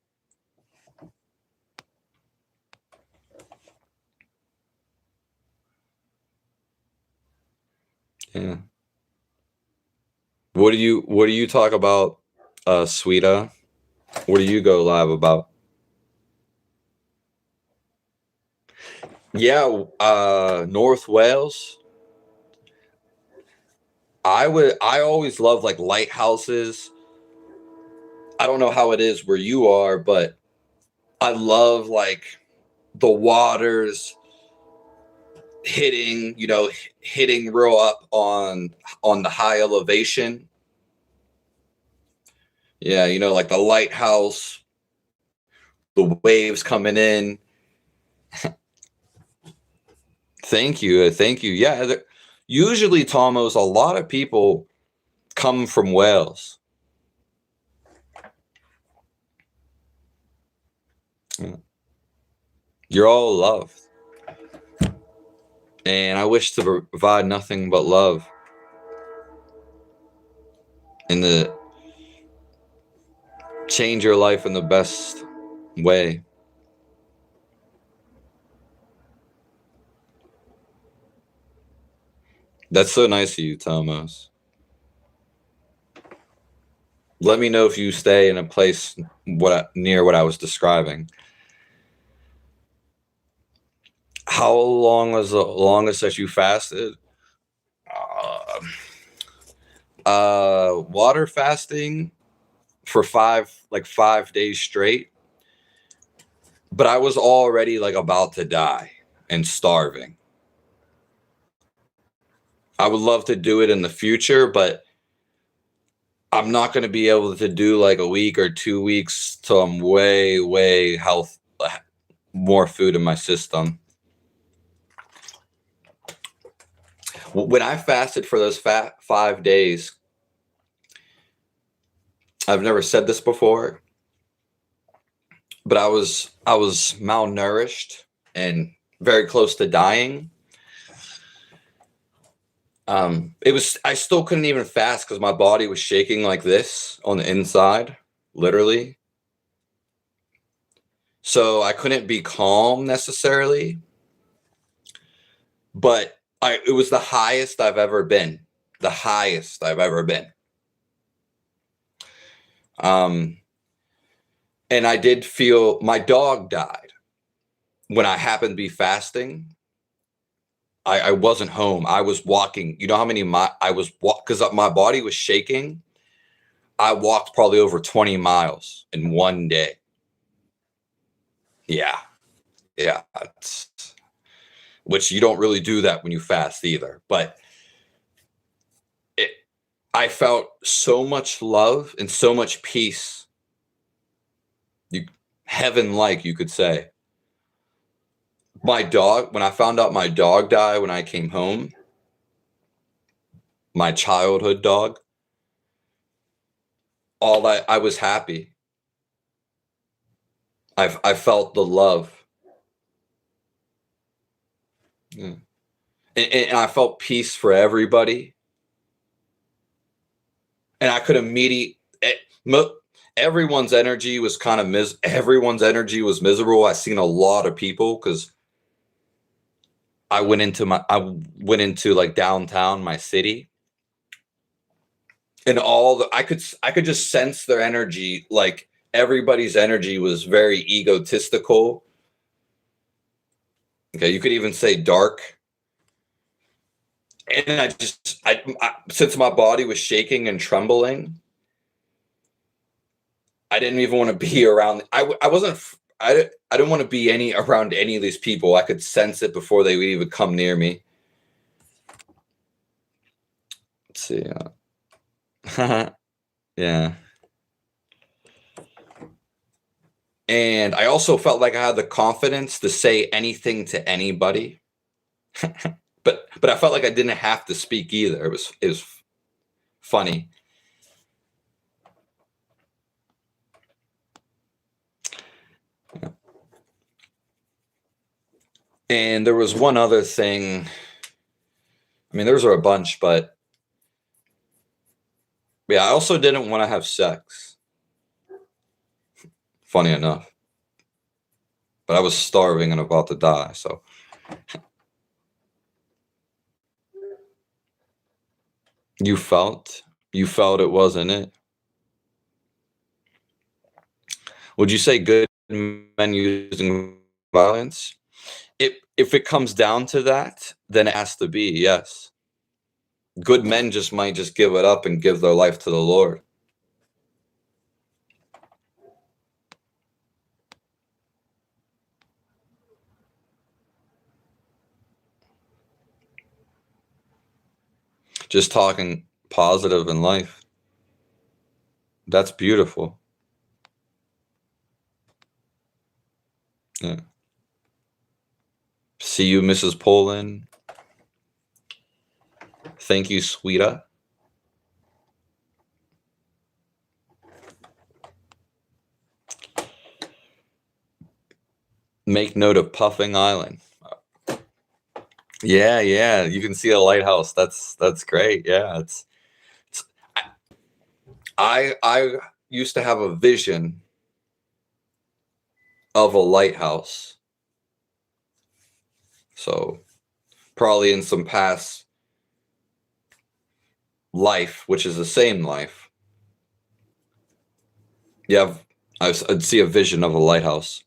Yeah. What do you talk about, Sweeta? What do you go live about? Yeah, North Wales. I always love like lighthouses. I don't know how it is where you are, but I love like the waters hitting real up on the high elevation. Yeah, like the lighthouse, the waves coming in. Thank you. Yeah, usually, Tomos, a lot of people come from Wales. Yeah. You're all loved. And I wish to provide nothing but love and to change your life in the best way. That's so nice of you, Tomos. Let me know if you stay in a place near what I was describing. How long was the longest that you fasted? Water fasting for 5 days straight. But I was already like about to die and starving. I would love to do it in the future, but I'm not going to be able to do like a week or 2 weeks till I'm way more food in my system. When I fasted for those 5 days, I've never said this before, but I was malnourished and very close to dying. I still couldn't even fast because my body was shaking like this on the inside, literally. So I couldn't be calm necessarily, but it was the highest I've ever been. The highest I've ever been. And I did feel my dog died when I happened to be fasting. I wasn't home. I was walking. You know how many I was because my body was shaking. I walked probably over 20 miles in one day. Yeah. Which you don't really do that when you fast either. But I felt so much love and so much peace. Heaven-like, you could say. My dog, when I found out my dog died when I came home, my childhood dog, I was happy. I felt the love. Yeah. and I felt peace for everybody. And I could immediately, everyone's energy was kind of everyone's energy was miserable. I seen a lot of people because I went into like downtown, my city, and I could just sense their energy. Like everybody's energy was very egotistical. Okay, you could even say dark. And I since my body was shaking and trembling, I didn't even want to be around. I wasn't. I didn't want to be around any of these people. I could sense it before they would even come near me. Let's see. Yeah. And I also felt like I had the confidence to say anything to anybody. but I felt like I didn't have to speak either. It was funny. And there was one other thing. I mean, those are a bunch, but yeah, I also didn't want to have sex. Funny enough. But I was starving and about to die, so. You felt it wasn't it. Would you say good men using violence? If it comes down to that, then it has to be, yes. Good men might just give it up and give their life to the Lord. Just talking positive in life. That's beautiful. Yeah. See you, Mrs. Poland. Thank you, sweetie. Make note of Puffing Island. Yeah, you can see a lighthouse. That's great. Yeah, I used to have a vision of a lighthouse. So probably in some past life, which is the same life. Yeah, I'd see a vision of a lighthouse.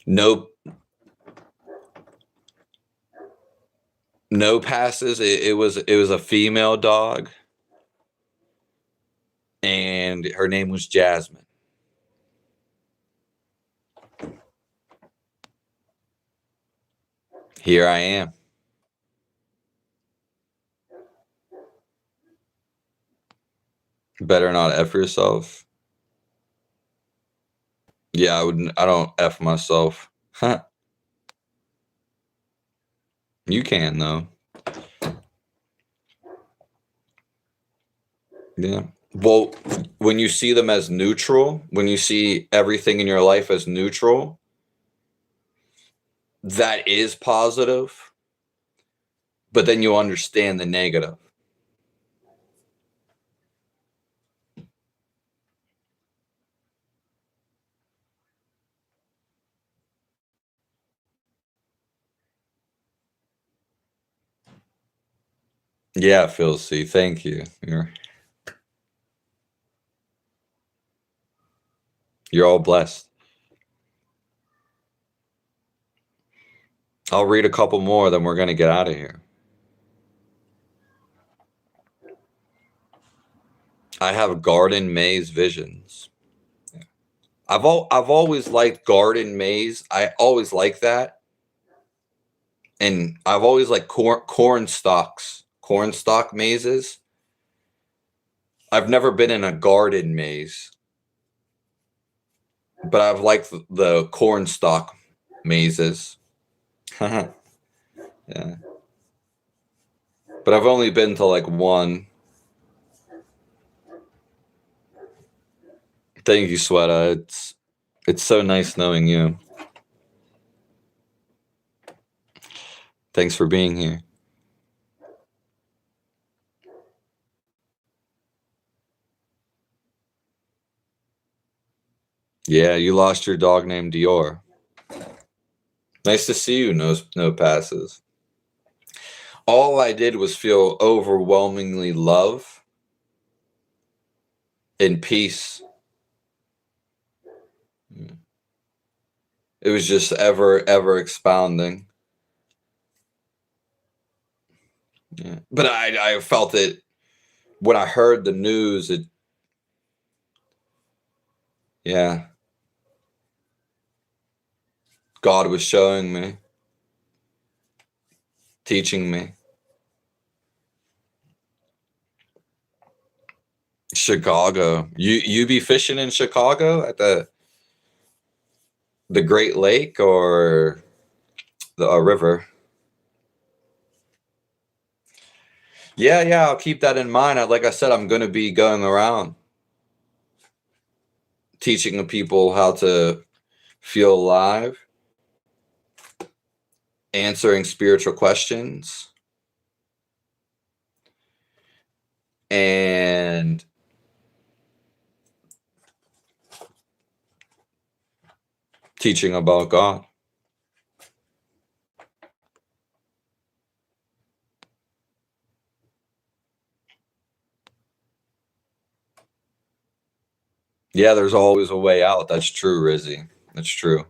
No passes. It was a female dog, and her name was Jasmine. Here I am. Better not F yourself. Yeah, I don't F myself. You can though. Yeah. Well, when you see them as neutral, when you see everything in your life as neutral, that is positive. But then you understand the negative. Yeah, Phil C. Thank you. You're all blessed. I'll read a couple more, then we're going to get out of here. I have garden maze visions. I've always liked garden maze. I always like that. And I've always liked corn stalk mazes. I've never been in a garden maze, but I've liked the corn stalk mazes. Yeah. But I've only been to like one. Thank you, Sweta. It's so nice knowing you. Thanks for being here. Yeah, you lost your dog named Dior. Nice to see you, no passes. All I did was feel overwhelmingly love and peace. It was just ever expounding. Yeah. But I felt it when I heard the news. Yeah, God was showing me, teaching me. Chicago. You be fishing in Chicago at the Great Lake or the river? Yeah, I'll keep that in mind. Like I said, I'm going to be going around teaching the people how to feel alive, answering spiritual questions, and teaching about God. Yeah, there's always a way out. That's true, Rizzy. That's true.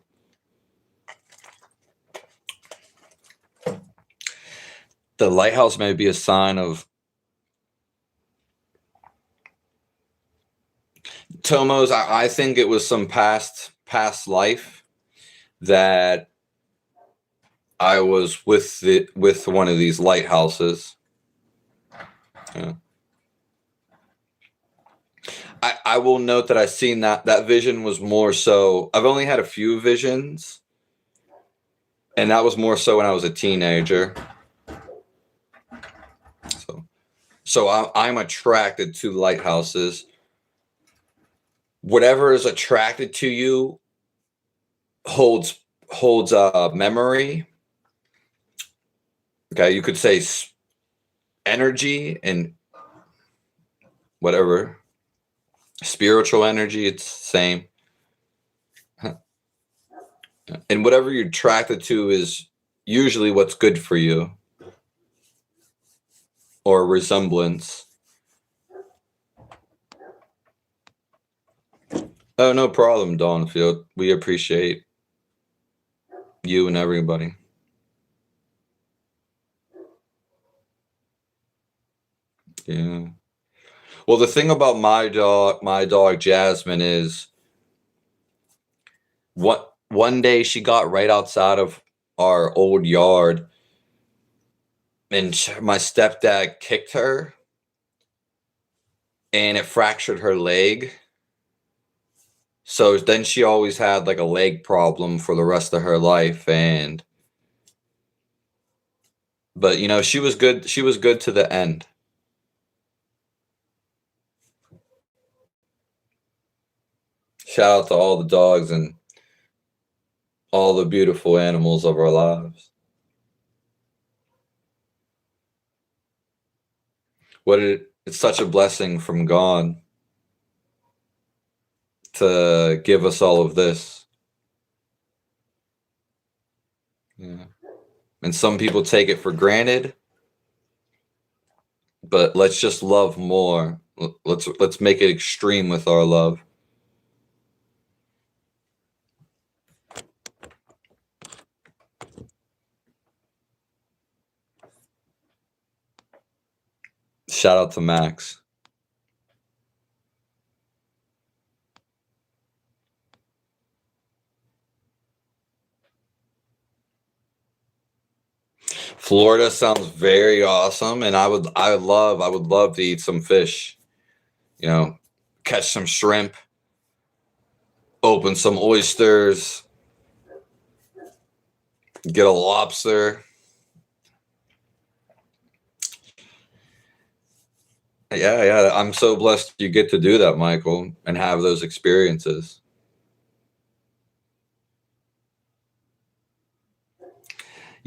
The lighthouse may be a sign of Tomos. I think it was some past life that I was with one of these lighthouses. Yeah. I will note that I seen that vision was more so. I've only had a few visions, and that was more so when I was a teenager. So I'm attracted to lighthouses. Whatever is attracted to you holds memory. Okay, you could say energy and whatever. Spiritual energy, it's the same. And whatever you're attracted to is usually what's good for you, or resemblance. Oh, no problem, Dawnfield. We appreciate you and everybody. Yeah. Well, the thing about my dog Jasmine is one day she got right outside of our old yard, and my stepdad kicked her, and it fractured her leg. So then she always had like a leg problem for the rest of her life. But she was good. She was good to the end. Shout out to all the dogs and all the beautiful animals of our lives. It's such a blessing from God to give us all of this. Yeah. And some people take it for granted, but let's just love more. Let's make it extreme with our love. Shout out to Max. Florida sounds very awesome, and I would love to eat some fish. Catch some shrimp, open some oysters, get a lobster. Yeah, I'm so blessed you get to do that, Michael, and have those experiences.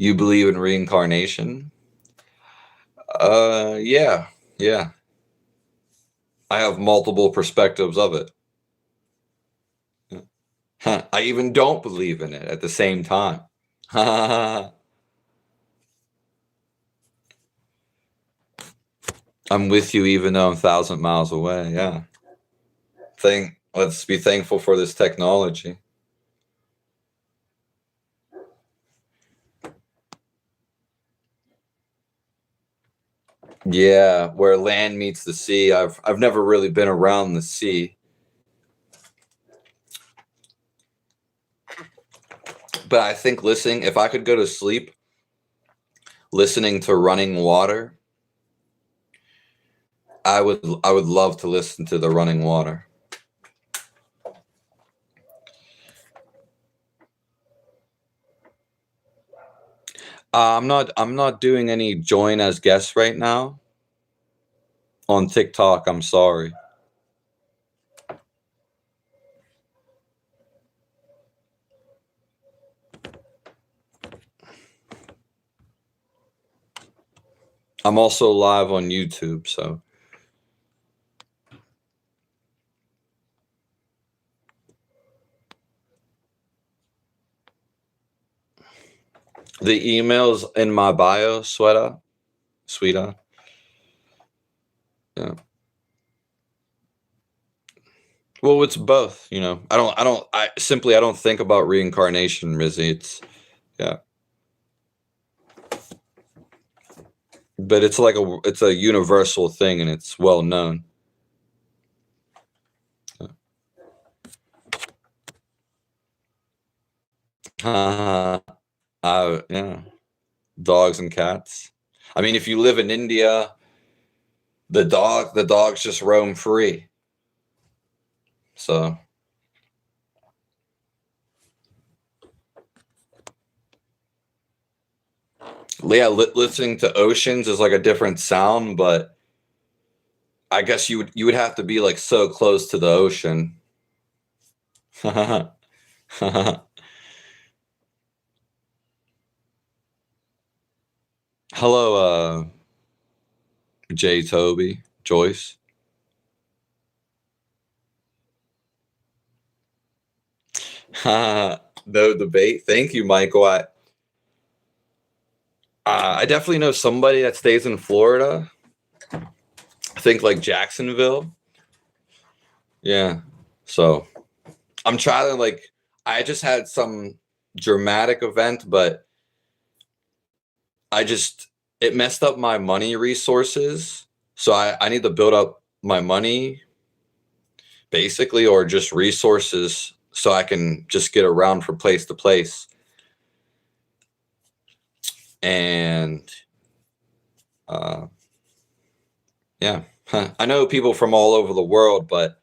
You believe in reincarnation? Yeah, yeah. I have multiple perspectives of it. Huh. I even don't believe in it at the same time. I'm with you even though I'm 1,000 miles away. Yeah. Let's be thankful for this technology. Yeah, where land meets the sea. I've never really been around the sea. But I think listening, if I could go to sleep listening to running water, I would love to listen to the running water. I'm not doing any join as guests right now on TikTok. I'm sorry. I'm also live on YouTube, so the email's in my bio, sweetie. Yeah. Well, it's both, you know. I don't think about reincarnation, Rizzy. Yeah. But it's a universal thing and it's well known. Yeah. Dogs and cats. I mean, if you live in India, the dogs just roam free. So yeah, listening to oceans is like a different sound, but I guess you would have to be like so close to the ocean. Hello, Jay, Toby, Joyce. No debate. Thank you, Michael. I definitely know somebody that stays in Florida. I think like Jacksonville. Yeah. So I'm trying to like. I just had some dramatic event, but I just it messed up my money resources. So I need to build up my money basically, or just resources so I can just get around from place to place. And uh, yeah, I know people from all over the world, but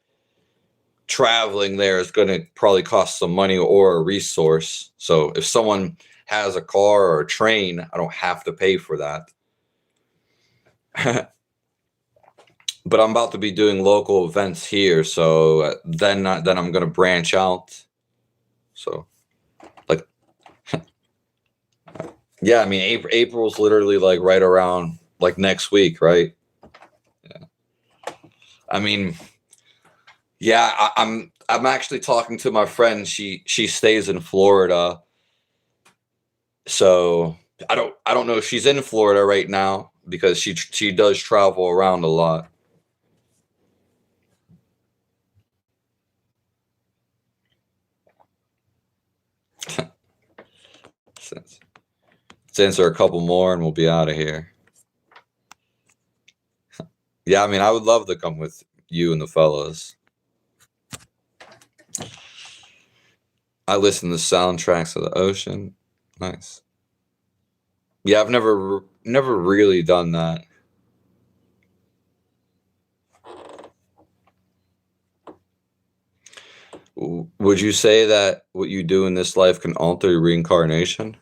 traveling there is going to probably cost some money or a resource. So if someone has a car or a train, I don't have to pay for that. But I'm about to be doing local events here, so then I'm going to branch out. So like yeah, I mean April's literally like right around like next week, right? Yeah. I mean, yeah, I'm actually talking to my friend. She stays in Florida. So I don't know if she's in Florida right now because she does travel around a lot. Let's answer a couple more and we'll be out of here. Yeah, I mean, I would love to come with you and the fellas. I listen to soundtracks of the ocean. Nice. Yeah, I've never really done that. Would you say that what you do in this life can alter your reincarnation?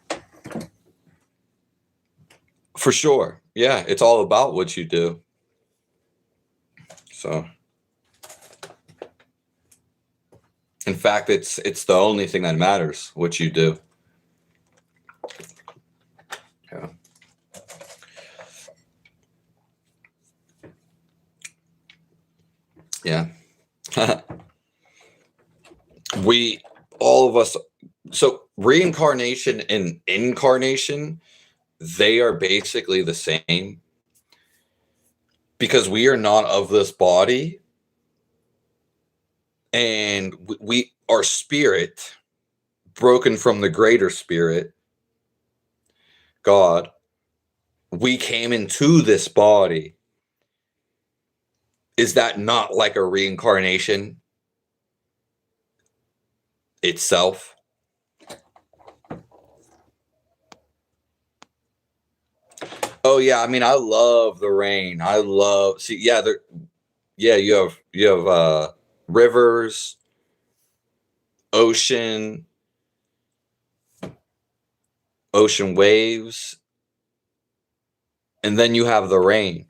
For sure. Yeah, it's all about what you do. So, in fact, it's the only thing that matters, what you do. all of us, so reincarnation and incarnation, they are basically the same, because we are not of this body, and we are spirit broken from the greater spirit, God. We came into this body. Is that not like a reincarnation itself? Oh yeah, I mean, I love the rain. I love, see, yeah, you have rivers, ocean waves, and then you have the rain.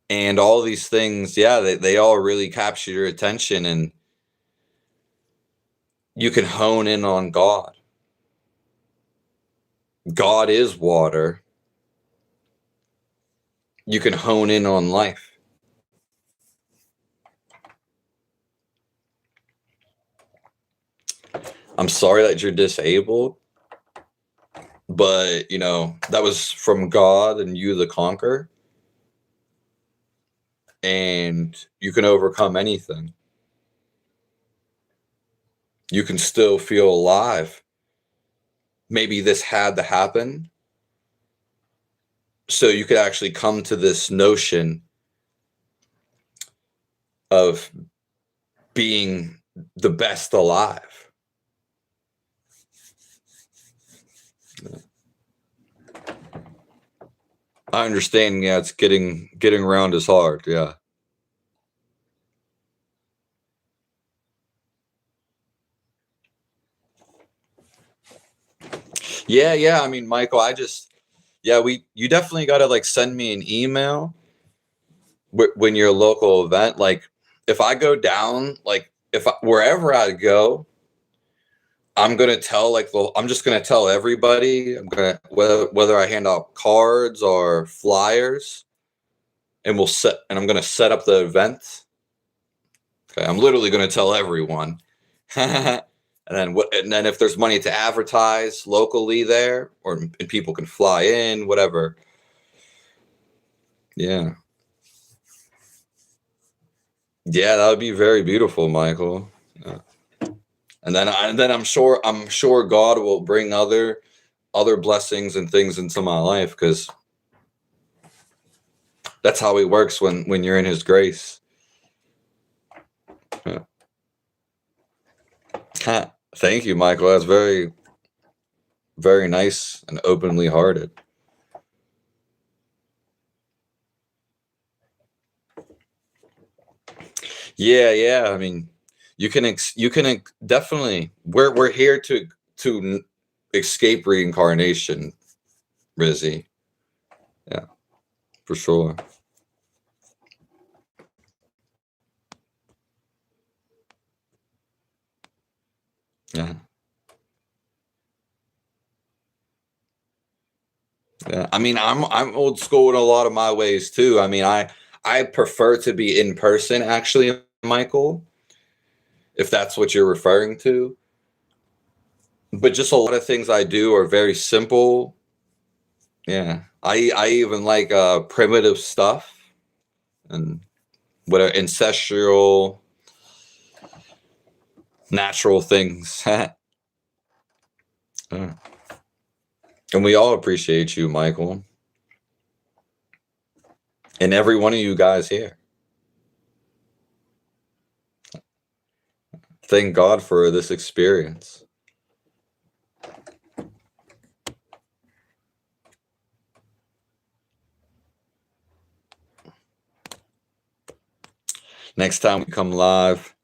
And all these things, yeah, they all really capture your attention, and you can hone in on God. God is water. You can hone in on life. I'm sorry that you're disabled, but that was from God and you the conqueror, and you can overcome anything. You can still feel alive. Maybe this had to happen so you could actually come to this notion of being the best alive. I understand. Yeah, it's getting around is hard. Yeah. Yeah. I mean, Michael, you definitely got to like send me an email when your local event, like if I go down, like wherever I go, I'm going to tell I'm just going to tell everybody, whether I hand out cards or flyers, and I'm going to set up the event. Okay. I'm literally going to tell everyone. And then if there's money to advertise locally there, and people can fly in, whatever. Yeah. Yeah, that would be very beautiful, Michael. Yeah. And then I'm sure God will bring other blessings and things into my life, because that's how He works when you're in His grace. Yeah. Thank you, Michael. That's very, very nice and openly hearted. Yeah. I mean, you can definitely. We're here to escape reincarnation, Rizzy. Yeah, for sure. Yeah. Yeah. I mean, I'm old school in a lot of my ways too. I mean, I prefer to be in person, actually, Michael, if that's what you're referring to. But just a lot of things I do are very simple. Yeah. I even like primitive stuff, and what are ancestral, natural things. And we all appreciate you, Michael, and every one of you guys here. Thank God for this experience. Next time we come live,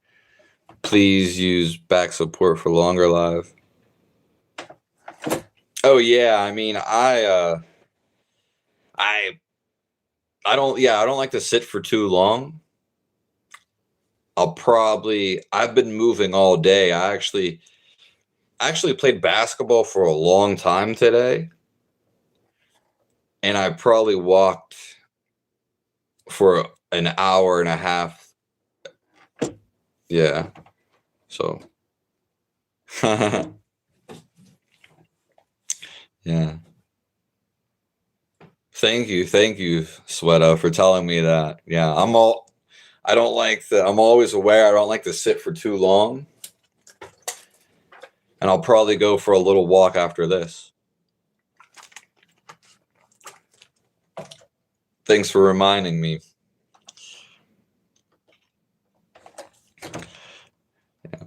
please use back support for longer live. Oh yeah, I mean, I don't like to sit for too long. I've been moving all day. I actually played basketball for a long time today, and I probably walked for an hour and a half Yeah. So. Yeah. Thank you, Sweta, for telling me that. Yeah, I'm always aware I don't like to sit for too long. And I'll probably go for a little walk after this. Thanks for reminding me. Yeah.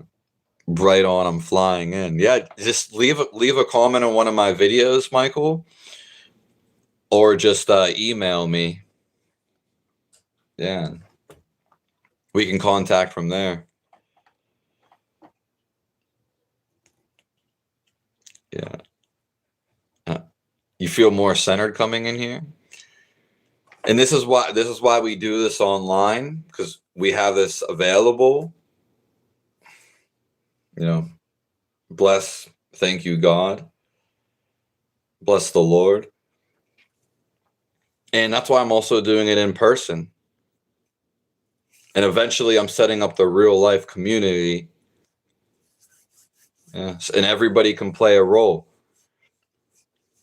Right on, I'm flying in. Yeah, just leave a comment on one of my videos, Michael, or just email me. Yeah, we can contact from there. Yeah. You feel more centered coming in here? And this is why we do this online, because we have this available. You know, thank you, God. Bless the Lord. And that's why I'm also doing it in person. And eventually I'm setting up the real life community. Yes, and everybody can play a role.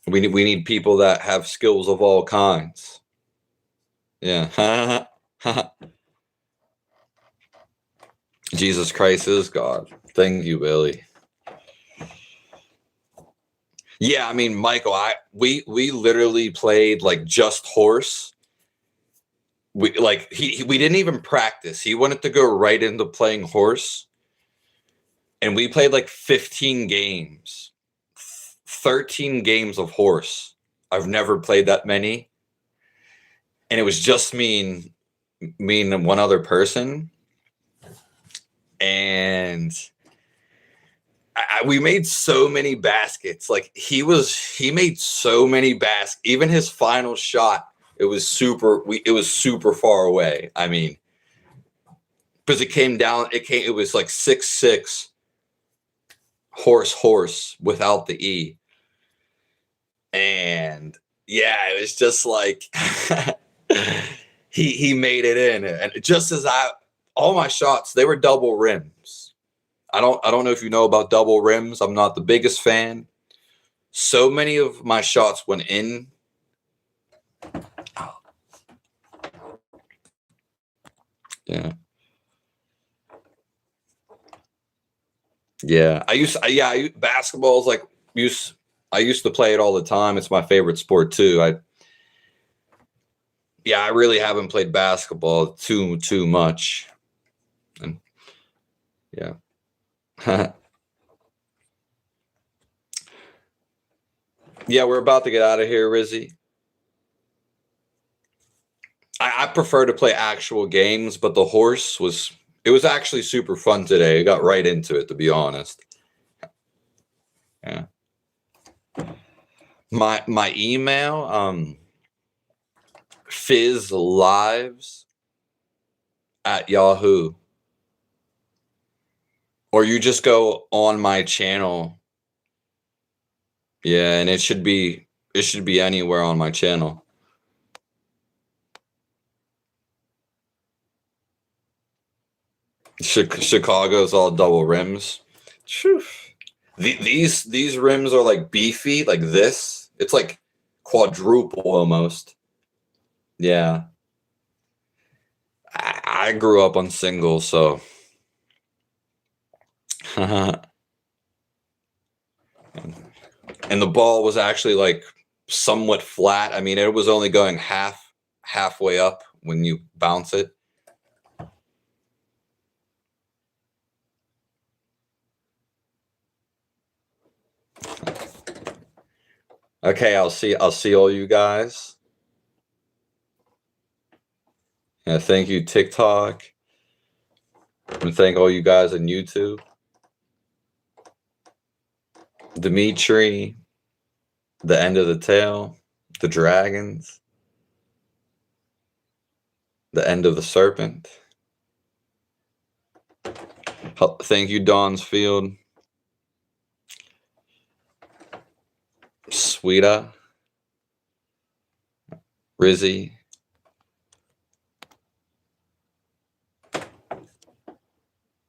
We need people that have skills of all kinds. Yeah. Jesus Christ is God. Thank you, Billy. Yeah, I mean, Michael, we literally played like just horse. We didn't even practice. He wanted to go right into playing horse. And we played like 15 games. 13 games of horse. I've never played that many. And it was just me and one other person. And we made so many baskets. Like he made so many baskets. Even his final shot, it was super far away. I mean, because it was like 6-6 horse without the E. And yeah, it was just like he made it in. And just as all my shots, they were double rims. I don't know if you know about double rims. I'm not the biggest fan. So many of my shots went in. Yeah. Yeah. Basketball is like I used to play it all the time. It's my favorite sport too. I really haven't played basketball too much. And yeah. Yeah, we're about to get out of here, Rizzy. I prefer to play actual games, but the horse was actually super fun today. I got right into it, to be honest. Yeah. My email, fizlives@yahoo. Or you just go on my channel. Yeah, and it should be anywhere on my channel. Chicago's all double rims. Phew. These rims are like beefy, like this. It's like quadruple almost. Yeah. I grew up on singles, so. And the ball was actually like somewhat flat. I mean, it was only going halfway up when you bounce it. Okay, I'll see all you guys. Yeah, thank you, TikTok. And thank all you guys on YouTube. Dimitri, the end of the tail, the dragons, the end of the serpent. Thank you, Dawn's Field. Sweeta, Rizzy.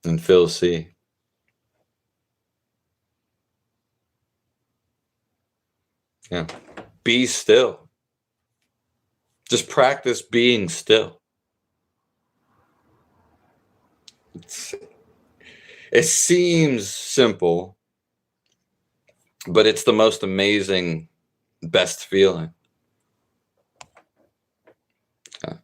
And feel C. Yeah. Be still. Just practice being still. It seems simple, but it's the most amazing, best feeling. Yeah.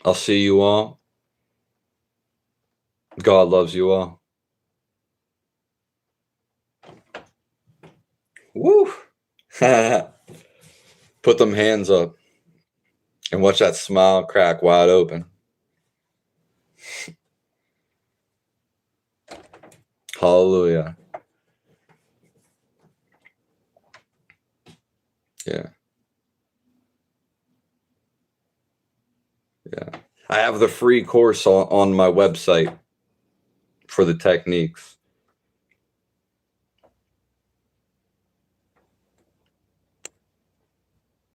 I'll see you all. God loves you all. Woo! Put them hands up and watch that smile crack wide open. Hallelujah. Yeah. Yeah. I have the free course on my website for the techniques.